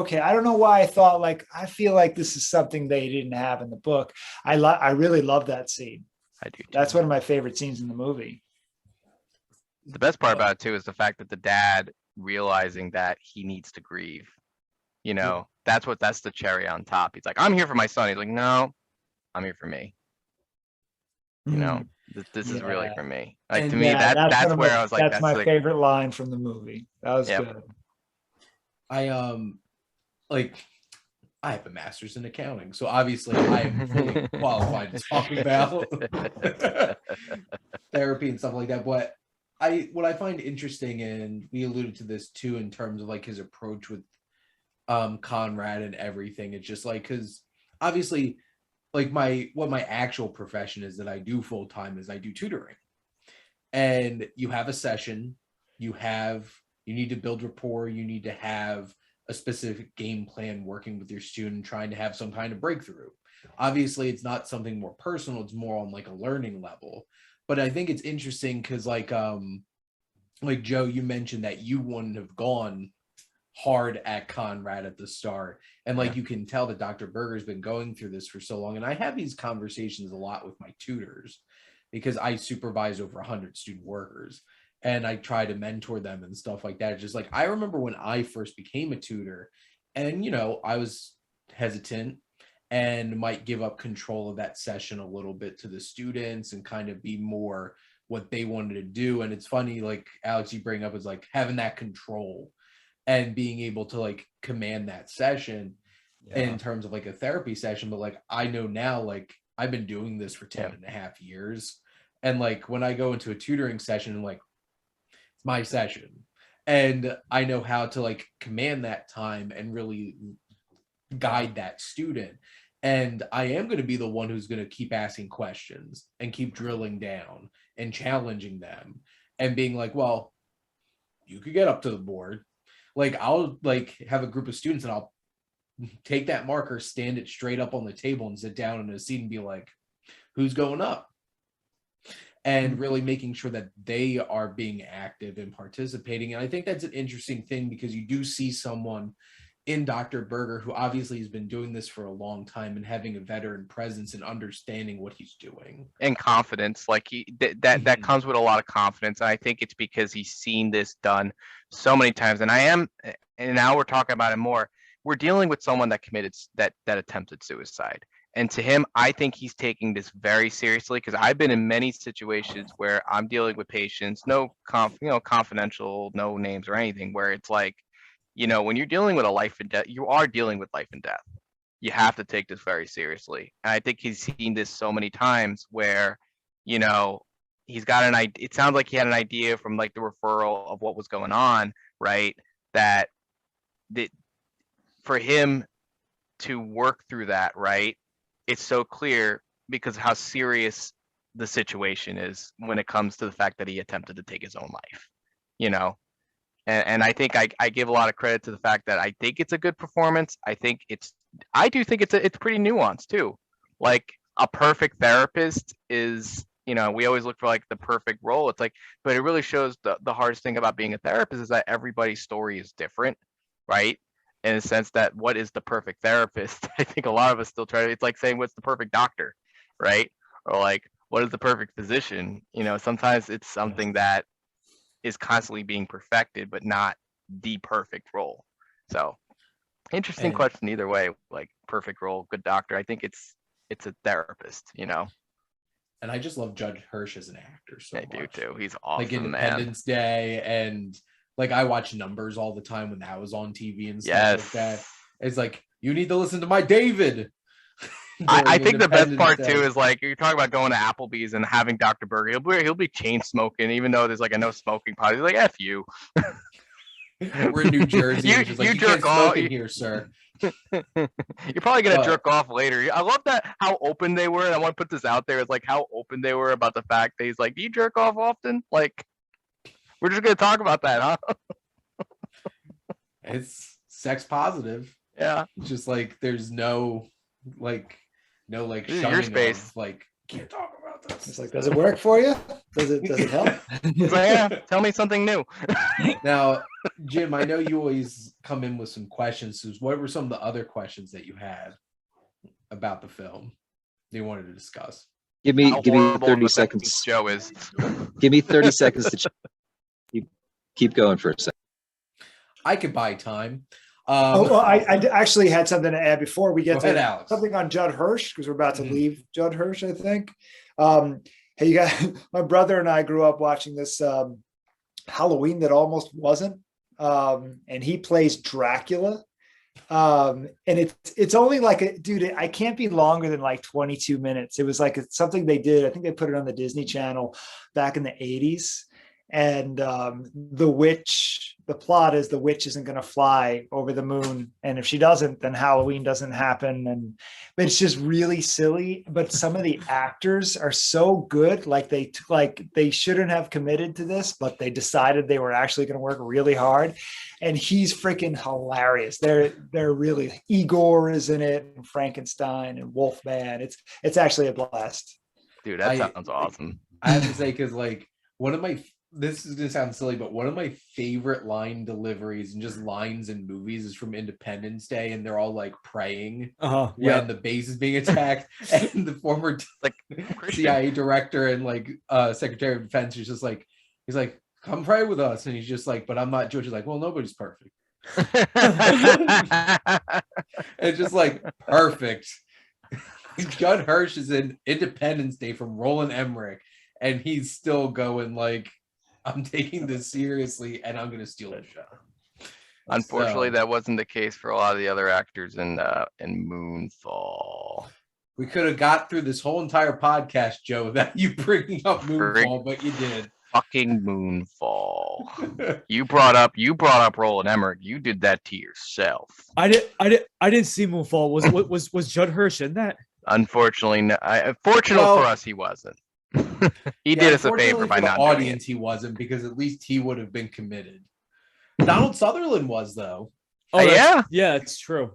Okay. I don't know why I thought I feel like this is something they didn't have in the book. I really love that scene. I do too. That's one of my favorite scenes in the movie. The best part about it too is the fact that the dad realizing that he needs to grieve. That's the cherry on top. He's like, I'm here for my son. He's like, no, I'm here for me. This is really for me. Like, to me, that's where I was like, that's my favorite line from the movie. That was good. I have a master's in accounting, so obviously I am fully qualified to talk about therapy and stuff like that. But what I find interesting, and we alluded to this too, in terms of like his approach with Conrad and everything, it's just like, because obviously like what my actual profession is that I do full time is I do tutoring, and you have a session, you need to build rapport, you need to have a specific game plan working with your student, trying to have some kind of breakthrough. Obviously, it's not something more personal, it's more on like a learning level. But I think it's interesting because like Joe, you mentioned that you wouldn't have gone hard at Conrad at the start. And like you can tell that Dr. Berger's been going through this for so long. And I have these conversations a lot with my tutors because I supervise over 100 student workers. And I try to mentor them and stuff like that. Just like, I remember when I first became a tutor and, I was hesitant and might give up control of that session a little bit to the students and kind of be more what they wanted to do. And it's funny, like Alex, you bring up is like having that control and being able to like command that session in terms of like a therapy session. But like, I know now, like I've been doing this for 10 and a half years. And like, when I go into a tutoring session, I'm like, my session, and I know how to like command that time and really guide that student. And I am going to be the one who's going to keep asking questions and keep drilling down and challenging them and being like, well, you could get up to the board. Like I'll like have a group of students and I'll take that marker, stand it straight up on the table and sit down in a seat and be like, who's going up? and really making sure that they are being active and participating. And I think that's an interesting thing because you do see someone in Dr. Berger who obviously has been doing this for a long time and having a veteran presence and understanding what he's doing. And confidence, like that comes with a lot of confidence. And I think it's because he's seen this done so many times. And now we're talking about it more. We're dealing with someone that committed that attempted suicide. And to him, I think he's taking this very seriously because I've been in many situations where I'm dealing with patients, confidential, no names or anything, where it's like, when you're dealing with a life and death, you are dealing with life and death. You have to take this very seriously. And I think he's seen this so many times where, he's got an idea. It sounds like he had an idea from like the referral of what was going on, right? That for him to work through that, right? It's so clear because of how serious the situation is when it comes to the fact that he attempted to take his own life, and I think I give a lot of credit to the fact that I think it's a good performance. I do think it's pretty nuanced too. Like a perfect therapist is, we always look for like the perfect role. It's like, but it really shows the hardest thing about being a therapist is that everybody's story is different, right? In a sense that what is the perfect therapist? I think a lot of us still it's like saying what's the perfect doctor, right? Or like what is the perfect physician? Sometimes it's something that is constantly being perfected, but not the perfect role. So interesting question either way, like perfect role, good doctor. I think it's a therapist, And I just love Judd Hirsch as an actor so much. I do too. He's awesome, like Independence Day, and like I watch Numbers all the time when that was on TV and stuff like that. It's like, you need to listen to my David. I think the best part too is like you're talking about going to Applebee's and having Dr. Berger. He'll be chain smoking, even though there's like a no smoking policy. He's like, F you. We're in New Jersey. you jerk off in here, sir. You're probably gonna jerk off later. I love that how open they were, and I want to put this out there. It's like how open they were about the fact that he's like, do you jerk off often? Like, we're just gonna talk about that, huh? It's sex positive. Yeah. It's just like there's no shunning your space. of, like, can't talk about this. It's like, does it work for you? Does it help? So, yeah, tell me something new. Now, Jim, I know you always come in with some questions. So what were some of the other questions that you had about the film that you wanted to discuss? Give me 30 seconds. Joe is. Give me 30 seconds to keep going for a second. I could buy time. I actually had something to add before we get to Alex. Something on Judd Hirsch, because we're about to leave Judd Hirsch, I think. Hey, you guys, my brother and I grew up watching this Halloween that almost wasn't, and he plays Dracula. And it's only like I can't be longer than like 22 minutes. It was like something they did. I think they put it on the Disney Channel back in the 80s. And the plot is the witch isn't going to fly over the moon, and if she doesn't, then Halloween doesn't happen. But it's just really silly. But some of the actors are so good, like they shouldn't have committed to this, but they decided they were actually going to work really hard. And he's freaking hilarious. They're really, Igor is in it, and Frankenstein and Wolfman. It's actually a blast. Dude, that sounds awesome. I have to say, because like this is gonna sound silly, but one of my favorite line deliveries and just lines in movies is from Independence Day, and they're all like praying when the base is being attacked, and the former like CIA director and like Secretary of Defense is just like, he's like, come pray with us, and he's just like, but I'm not Jewish. He's like, well, nobody's perfect. It's just like perfect. Judd Hirsch is in Independence Day from Roland Emmerich, and he's still going like, I'm taking this seriously, and I'm going to steal the show. Unfortunately, that wasn't the case for a lot of the other actors in Moonfall. We could have got through this whole entire podcast, Joe, without you bringing up Moonfall, but you did. Fucking Moonfall. You brought up Roland Emmerich. You did that to yourself. I didn't see Moonfall. Was Judd Hirsch in that? Unfortunately, fortunate for us, he wasn't. He did us a favor by not doing it. He wasn't, because at least he would have been committed. Donald Sutherland was, though. Oh yeah, it's true.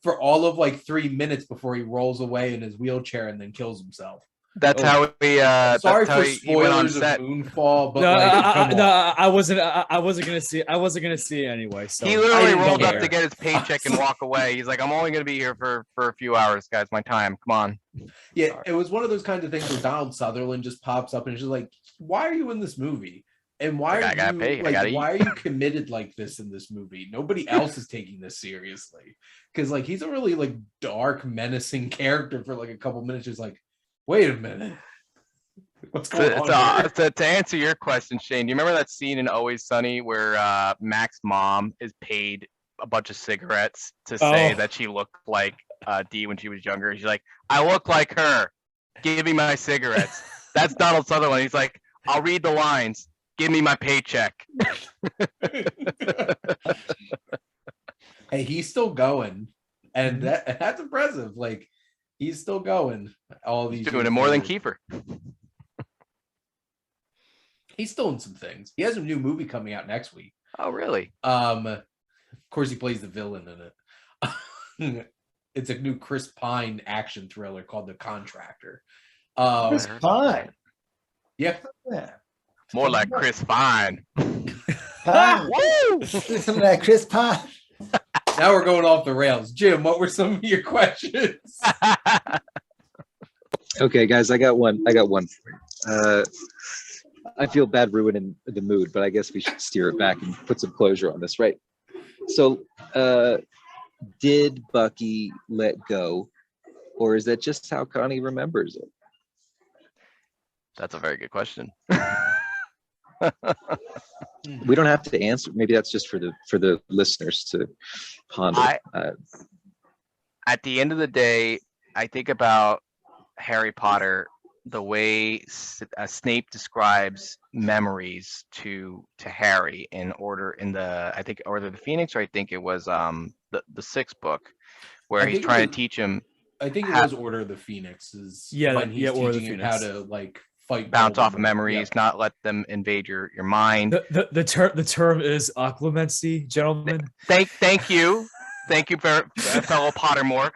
For all of like 3 minutes before he rolls away in his wheelchair and then kills himself. That's Oh. how we. Sorry that's how for he went on spoilers of set. Moonfall, but No, come on. I wasn't gonna see. I wasn't gonna see it anyway. So He I literally didn't rolled up care. to get his paycheck and walk away. He's like, "I'm only gonna be here for a few hours, guys. My time. Come on." Yeah, it was one of those kinds of things where Donald Sutherland just pops up and it's just like, why are you in this movie? And why Like, are I gotta you pay, I like gotta why eat. are you committed like this in this movie? Nobody else is taking this seriously. Because like he's a really like dark, menacing character for like a couple minutes, just like, wait a minute. What's going on here? To answer your question, Shane, do you remember that scene in Always Sunny where Mac's mom is paid a bunch of cigarettes to say Oh. that she looked like Dee when she was younger? She's like, "I look like her. Give me my cigarettes." That's Donald Sutherland. He's like, "I'll read the lines. Give me my paycheck." Hey, he's still going. And that's impressive. Like he's still going all these He's doing years it more than later. Kiefer. He's still in some things. He has a new movie coming out next week. Oh, really? Of course, he plays the villain in it. It's a new Chris Pine action thriller called The Contractor. It's fine. Yeah, Yeah. More like Chris Fine. Pine. Woo! Some of that Chris Pine. now we're going off the rails. Jim, what were some of your questions? Okay, guys, I got one. I feel bad ruining the mood, but I guess we should steer it back and put some closure on this, right? So, did Bucky let go, or is that just how Connie remembers it? That's a very good question. We don't have to answer. Maybe that's just for the listeners to ponder. At the end of the day, I think about Harry Potter, the way Snape describes memories to Harry in Order of the Phoenix, or I think it was the sixth book, where he's trying to teach him. I think it was Order of the Phoenix. Order of the teaching him how Phoenix. to like fight, bounce off of Voldemort. memories, Yep. not let them invade your mind. The term is occlumency, gentlemen. Thank you. Thank you, fellow Pottermore.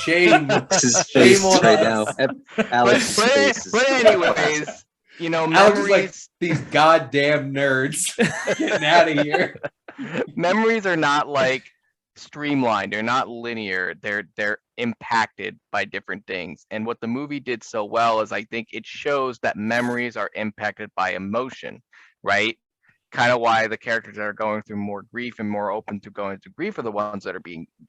Shame. This is Shame face on right us. now. Alex's face is- but anyways, Alex is like memories. these goddamn nerds getting out of here. Memories are not like streamlined. They're not linear. They're impacted by different things. And what the movie did so well is I think it shows that memories are impacted by emotion, right? Kind of why the characters that are going through more grief and more open to going through grief are the ones that are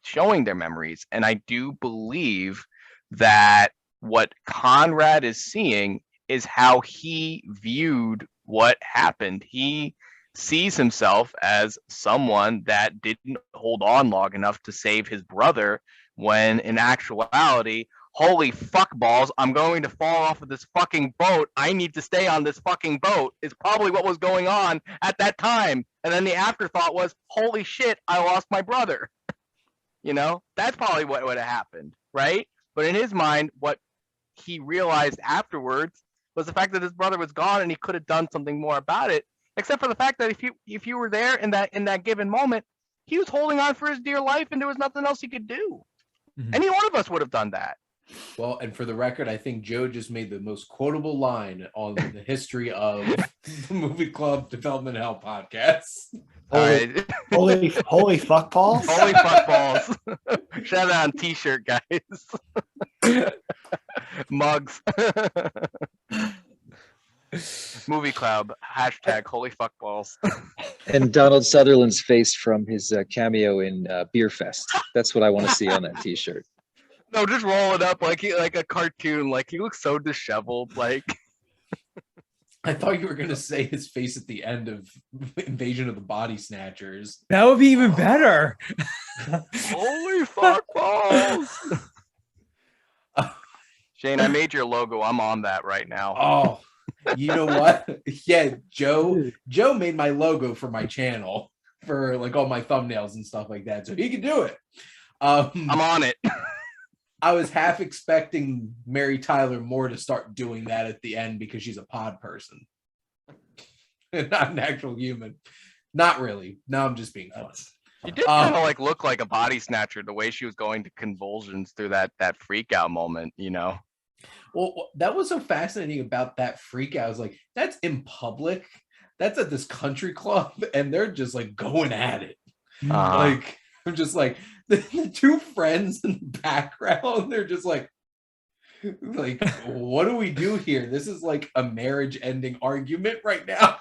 showing their memories. And I do believe that what Conrad is seeing is how he viewed what happened. He sees himself as someone that didn't hold on long enough to save his brother, when in actuality, holy fuck balls, I'm going to fall off of this fucking boat. I need to stay on this fucking boat is probably what was going on at that time. And then the afterthought was, holy shit, I lost my brother. That's probably what would have happened, right? But in his mind, what he realized afterwards was the fact that his brother was gone and he could have done something more about it. Except for the fact that if you were there in that given moment, he was holding on for his dear life and there was nothing else he could do. Mhm. Any one of us would have done that. Well, and for the record, I think Joe just made the most quotable line on the history of the Movie Club Development Hell podcast. All right. Holy fuck balls. Holy fuck balls. Shout out on t-shirt, guys. Mugs. Movie Club, hashtag holy fuck balls. And Donald Sutherland's face from his cameo in Beer Fest. That's what I want to see on that T-shirt. No, just roll it up like a cartoon. Like he looks so disheveled. Like I thought you were going to say his face at the end of Invasion of the Body Snatchers. That would be even better. holy fuck balls. Shane, I made your logo. I'm on that right now. Oh, you know what? Yeah, Joe made my logo for my channel for like all my thumbnails and stuff like that, so he can do it. I'm on it. I was half expecting Mary Tyler Moore to start doing that at the end because she's a pod person and not an actual human. Not really. No, I'm just being fun. You did kind of like look like a body snatcher the way she was going to convulsions through that freak out moment, Well, that was so fascinating about that freak out. I was like, that's in public. That's at this country club, and they're just like going at it. Like, I'm just like the two friends in the background. They're just like, what do we do here? This is like a marriage-ending argument right now.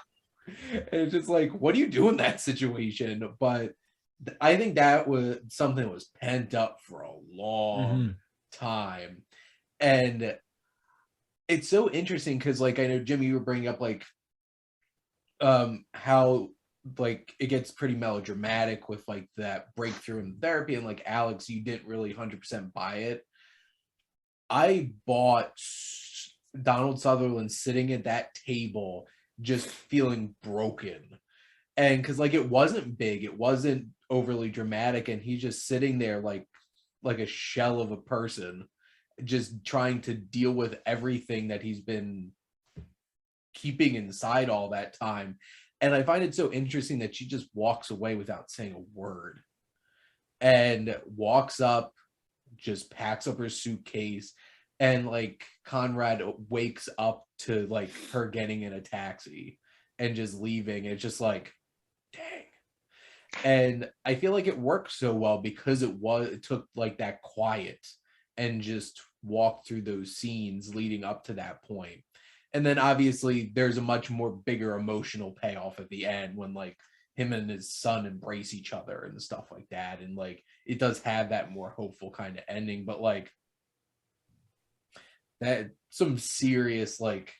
And it's just like, what do you do in that situation? But I think that was something that was pent up for a long time. And it's so interesting because, like, I know, Jimmy, you were bringing up like how like it gets pretty melodramatic with like that breakthrough in therapy, and like Alex, you didn't really 100% buy it. I bought Donald Sutherland sitting at that table just feeling broken, and because like it wasn't big, it wasn't overly dramatic, and he's just sitting there like a shell of a person, just trying to deal with everything that he's been keeping inside all that time. And I find it so interesting that she just walks away without saying a word, and walks up, just packs up her suitcase, and like Conrad wakes up to like her getting in a taxi and just leaving. It's just like, dang. And I feel like it worked so well because it took like that quiet and just walked through those scenes leading up to that point. And then obviously there's a much more bigger emotional payoff at the end when like him and his son embrace each other and stuff like that. And like it does have that more hopeful kind of ending, but like that some serious like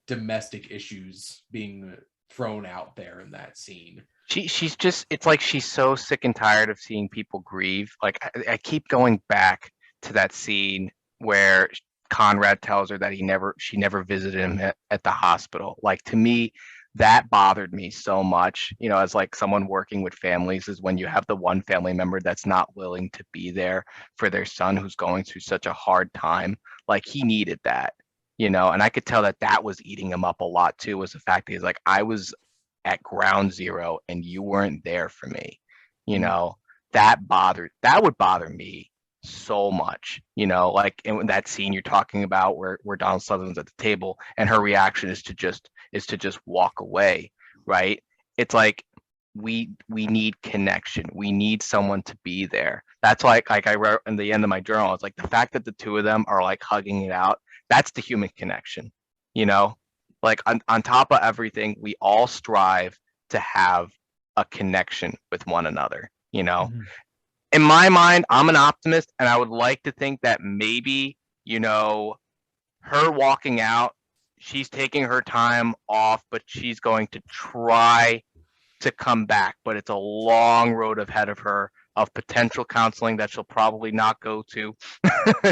domestic issues being thrown out there in that scene. She's just, it's like she's so sick and tired of seeing people grieve. Like I keep going back to that scene where Conrad tells her that she never visited him at the hospital. Like, to me, that bothered me so much, you know, as like someone working with families, is when you have the one family member that's not willing to be there for their son who's going through such a hard time. Like, he needed that, you know, and I could tell that was eating him up a lot too, was the fact that he's like, I was at ground zero and you weren't there for me, you know. That would bother me so much, you know, like in that scene you're talking about where Donald Sutherland's at the table and her reaction is to just walk away, right? It's like we need connection. We need someone to be there. That's like I wrote in the end of my journal, it's like the fact that the two of them are like hugging it out, that's the human connection, you know. Like on top of everything, we all strive to have a connection with one another, you know. In my mind, I'm an optimist, and I would like to think that maybe, you know, her walking out, she's taking her time off, but she's going to try to come back. But it's a long road ahead of her of potential counseling that she'll probably not go to,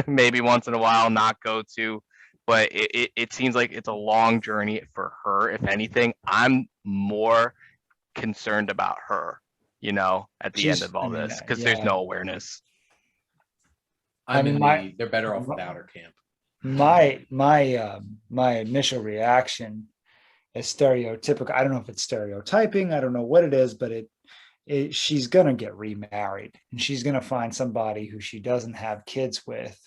maybe once in a while not go to. But it seems like it's a long journey for her. If anything, I'm more concerned about her, you know, at the end of all this, because there's no awareness. They're better off without her camp. My initial reaction is stereotypical. I don't know if it's stereotyping. I don't know what it is, but she's gonna get remarried, and she's gonna find somebody who she doesn't have kids with,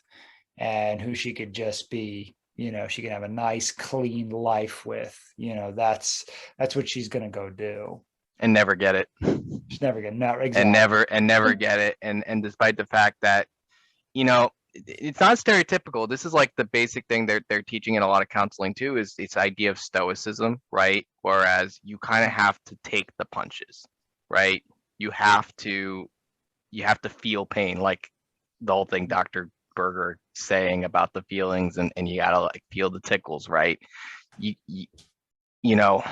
and who she could just be, you know, she can have a nice, clean life with. You know, that's what she's gonna go do. And never get it. She's never gonna exactly. and never get it. And despite the fact that, you know, it's not stereotypical. This is like the basic thing they're teaching in a lot of counseling too, is this idea of stoicism, right? Whereas you kind of have to take the punches, right? You have to feel pain, like the whole thing Dr. Berger saying about the feelings, and you gotta like feel the tickles, right? You know,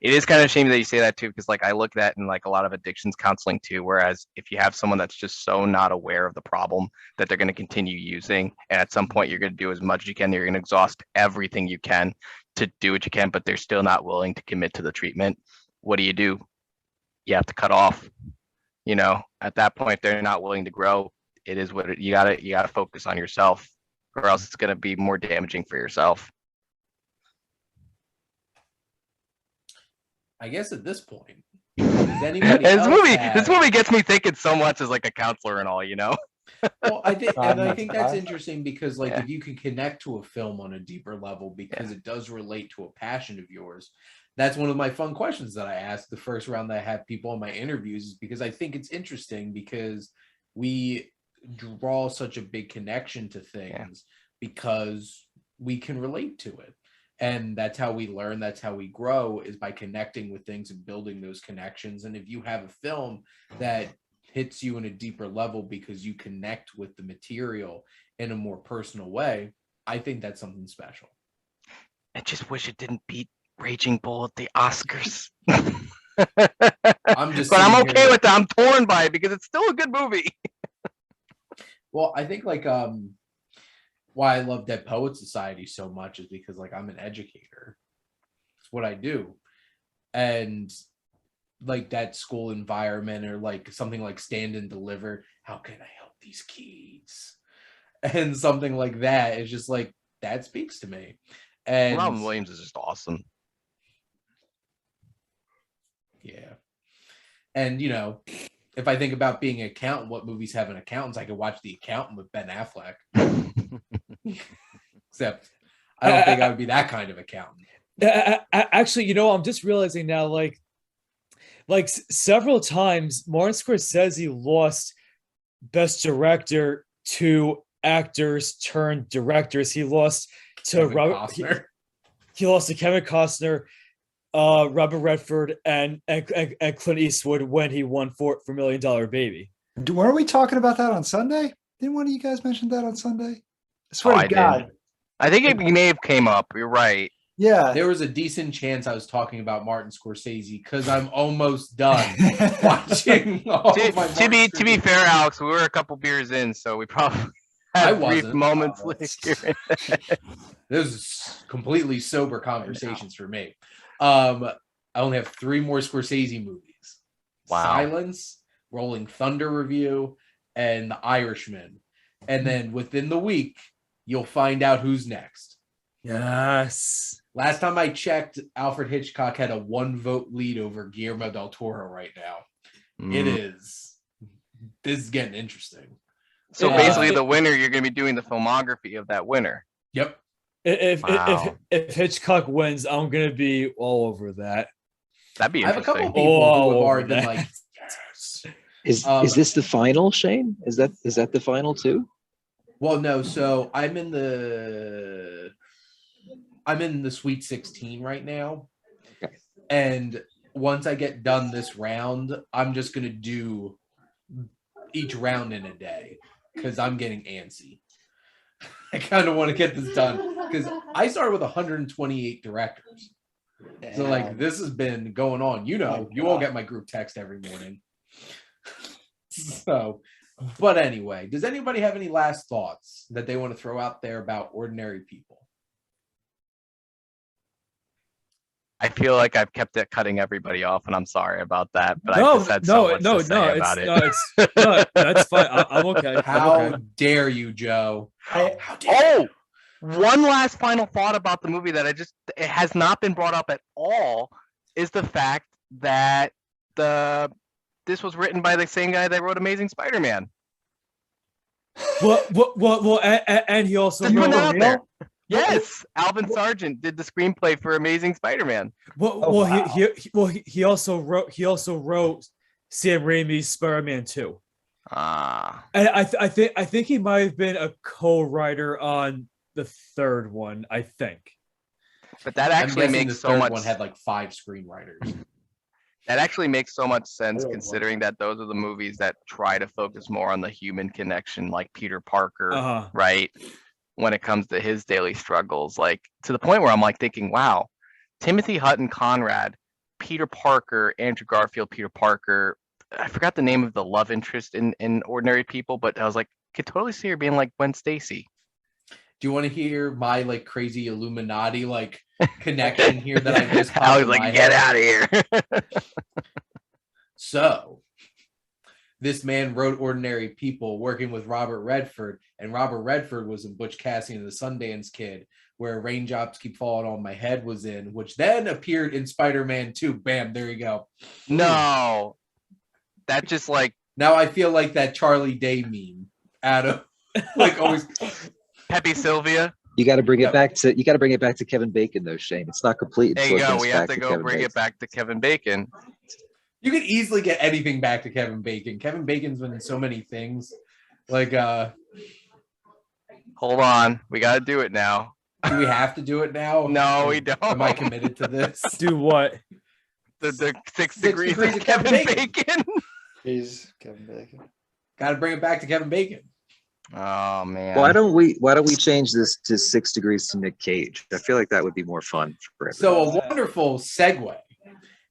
it is kind of a shame that you say that too, because like I look at that in like a lot of addictions counseling too, whereas if you have someone that's just so not aware of the problem that they're going to continue using, and at some point you're going to do as much as you can, you're going to exhaust everything you can to do what you can, but they're still not willing to commit to the treatment, what do? You have to cut off, you know. At that point, they're not willing to grow. It is what you gotta focus on yourself, or else it's going to be more damaging for yourself. I guess at this point, does anybody this movie gets me thinking so much as like a counselor and all, you know. Well, I think that's Five. interesting because, like, Yeah. if you can connect to a film on a deeper level because it does relate to a passion of yours, that's one of my fun questions that I ask the first round that I have people in my interviews, is because I think it's interesting because we draw such a big connection to things because we can relate to it. And that's how we learn, that's how we grow, is by connecting with things and building those connections. And if you have a film that hits you in a deeper level because you connect with the material in a more personal way, I think that's something special. I just wish it didn't beat Raging Bull at the Oscars. I'm just but I'm sitting okay here- with that. I'm torn by it because it's still a good movie. Well, I think like why I love Dead Poets Society so much is because like I'm an educator. It's what I do. And like that school environment, or like something like Stand and Deliver, how can I help these kids? And something like that is just like, that speaks to me. And Robin Williams is just awesome. yeah. And you know, if I think about being an accountant, what movies have an accountant? I could watch The Accountant with Ben Affleck. Except I don't think I would be that kind of accountant. Actually, you know, I'm just realizing now, like several times Martin Scorsese lost Best Director to actors turned directors. He lost to Kevin Robert. Costner. He lost to Kevin Costner, Robert Redford, and Clint Eastwood when he won for $1 Million Baby. Weren't we talking about that on Sunday? Didn't one of you guys mention that on Sunday? I swear I to did. God. I think it may have came up. You're right. Yeah. There was a decent chance I was talking about Martin Scorsese because I'm almost done watching all of my To be Martin Scorsese. fair, Alex, we were a couple beers in, so we probably I had brief wasn't. moments Oh, later. This is completely sober conversations for me. I only have 3 more Scorsese movies. Wow. Silence, Rolling Thunder review, and The Irishman. And then within the week, you'll find out who's next. Yes. Last time I checked, Alfred Hitchcock had a 1-vote lead over Guillermo del Toro right now. It is. This is getting interesting. So Yeah. basically, the winner, you're going to be doing the filmography of that winner. Yep. If Hitchcock wins, I'm gonna be all over that. That'd be I have a couple interesting. of people Oh, who have already over been that. like, yes. Is this the final, Shane? Is that the final too? Well, no. So I'm in the Sweet 16 right now. Okay. And once I get done this round, I'm just gonna do each round in a day because I'm getting antsy. I kind of want to get this done because I started with 128 directors. So like this has been going on. You know, you all get my group text every morning. So, but anyway, does anybody have any last thoughts that they want to throw out there about Ordinary People? I feel like I've kept it cutting everybody off, and I'm sorry about that. But I just had so much to say about it. That's fine. I'm okay. How I'm okay. dare you, Joe? I- How dare you? Oh, one last final thought about the movie that it has not been brought up at all is the fact that this was written by the same guy that wrote Amazing Spider-Man. Well, and he also Just putting that out real? there. Yes, Alvin Sargent did the screenplay for Amazing Spider-Man. he also wrote Sam Raimi's Spider-Man 2. Ah, And I think he might have been a co-writer on the third one, I think. but that I'm actually guessing makes the so third much. one had like 5 screenwriters. That actually makes so much sense, Really? considering that those are the movies that try to focus more on the human connection, like Peter Parker, Uh-huh. right? When it comes to his daily struggles, like to the point where I'm like thinking, wow, Timothy Hutton Conrad, Peter Parker, Andrew Garfield, Peter Parker. I forgot the name of the love interest in Ordinary People, but I was like, could totally see her being like Gwen Stacy. Do you want to hear my like crazy Illuminati like connection here that I just I was popped in my like, get head? out of here. So this man wrote Ordinary People working with Robert Redford, and Robert Redford was in Butch Cassidy and the Sundance Kid, where Raindrops Keep Falling on My Head was in, which then appeared in Spider-Man 2. Bam, there you go. No, that just like Now I feel like that Charlie Day meme. Adam. Like always. Pepe Sylvia. You got to bring it back to Kevin Bacon, though, Shane. It's not complete. There you go. We have to go bring it back to Kevin Bacon. You could easily get anything back to Kevin Bacon. Kevin Bacon's been in so many things. Like, hold on, we got to do it now. Do we have to do it now? No, we don't. Am I committed to this? Do what? The 6 degrees of Kevin Bacon. He's Kevin Bacon. Got to bring it back to Kevin Bacon. Oh man. Why don't we change this to 6 degrees to Nick Cage? I feel like that would be more fun for everyone. So a wonderful segue.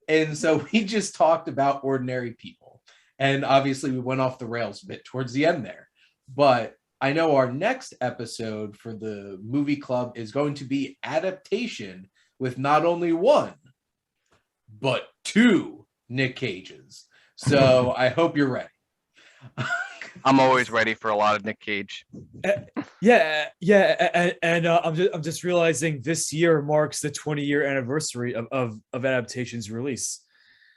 And so we just talked about ordinary people. And obviously we went off the rails a bit towards the end there. But I know our next episode for the movie club is going to be adaptation with not only one, but 2 Nick Cages. So I hope you're ready. I'm always ready for a lot of Nick Cage. Yeah, and I'm just realizing this year marks the 20-year anniversary of adaptation's release.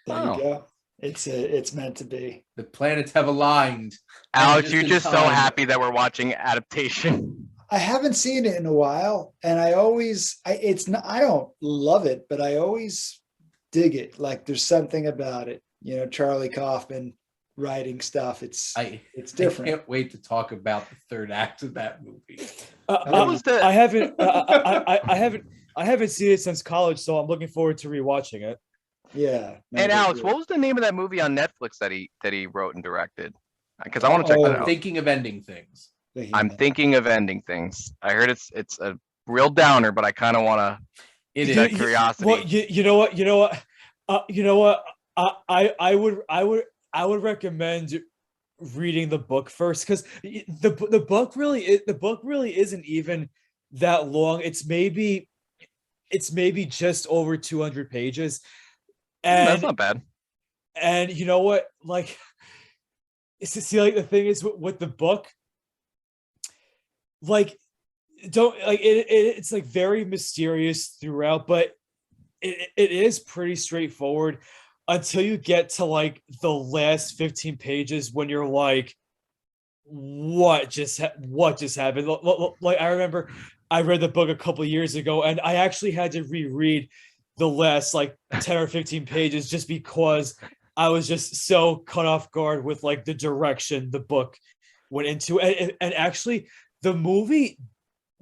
There you go. It's meant to be. The planets have aligned. Alex, you're just so happy that we're watching adaptation. I haven't seen it in a while, and I don't love it, but I always dig it. Like there's something about it. You know, Charlie Kaufman writing stuff. It's different. I can't wait to talk about the third act of that movie. I haven't seen it since college, so I'm looking forward to rewatching it. Yeah. And Alex, what was the name of that movie on Netflix that he wrote and directed? Because I want to check that out. Thinking of Ending Things. I'm thinking of ending things. I heard it's a real downer, but I kind of want to. It is that curiosity. Well, you know what? I would recommend reading the book first, because the book really isn't even that long. It's maybe just over 200 pages. And that's not bad. And you know what? Like, see, like the thing is with the book, like, it's like very mysterious throughout, but it is pretty straightforward until you get to like the last 15 pages when you're like, what just happened? Like, I remember I read the book a couple years ago, and I actually had to reread the last like 10 or 15 pages just because I was just so caught off guard with like the direction the book went into. And actually the movie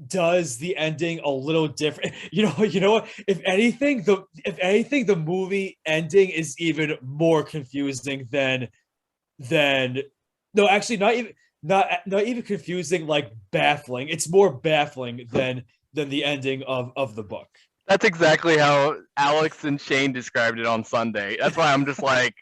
does the ending a little different. You know what? If anything, the movie ending is even more confusing than no, actually not even confusing, like baffling. It's more baffling than the ending of the book. That's exactly how Alex and Shane described it on Sunday. That's why I'm just like,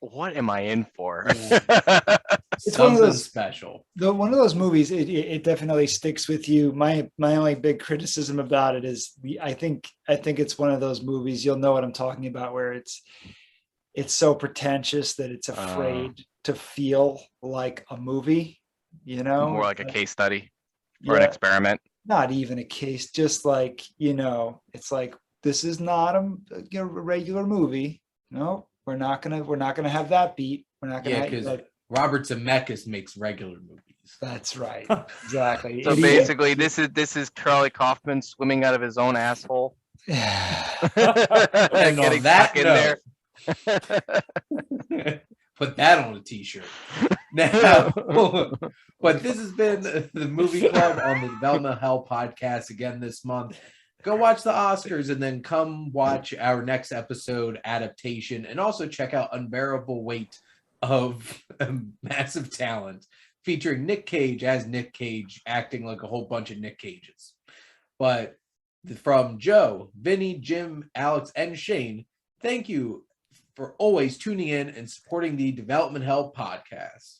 what am I in for? It's one of those special. One of those movies. It definitely sticks with you. My only big criticism about it is I think it's one of those movies. You'll know what I'm talking about, where it's so pretentious that it's afraid to feel like a movie. You know, more like a case study or an experiment. Not even a case, just like, it's like, this is not a regular movie. No, we're not gonna have that beat. We're not gonna. Yeah, because Robert Zemeckis makes regular movies. That's right. Exactly. So basically, this is Charlie Kaufman swimming out of his own asshole. And getting on that note, put that on a t-shirt. Now, but this has been the Movie Club on the Development Hell podcast again this month. Go watch the Oscars and then come watch our next episode, Adaptation, and also check out Unbearable Weight of Massive Talent, featuring Nick Cage as Nick Cage, acting like a whole bunch of Nick Cages. But from Joe, Vinnie, Jim, Alex, and Shane, thank you for always tuning in and supporting the Development Hell podcast.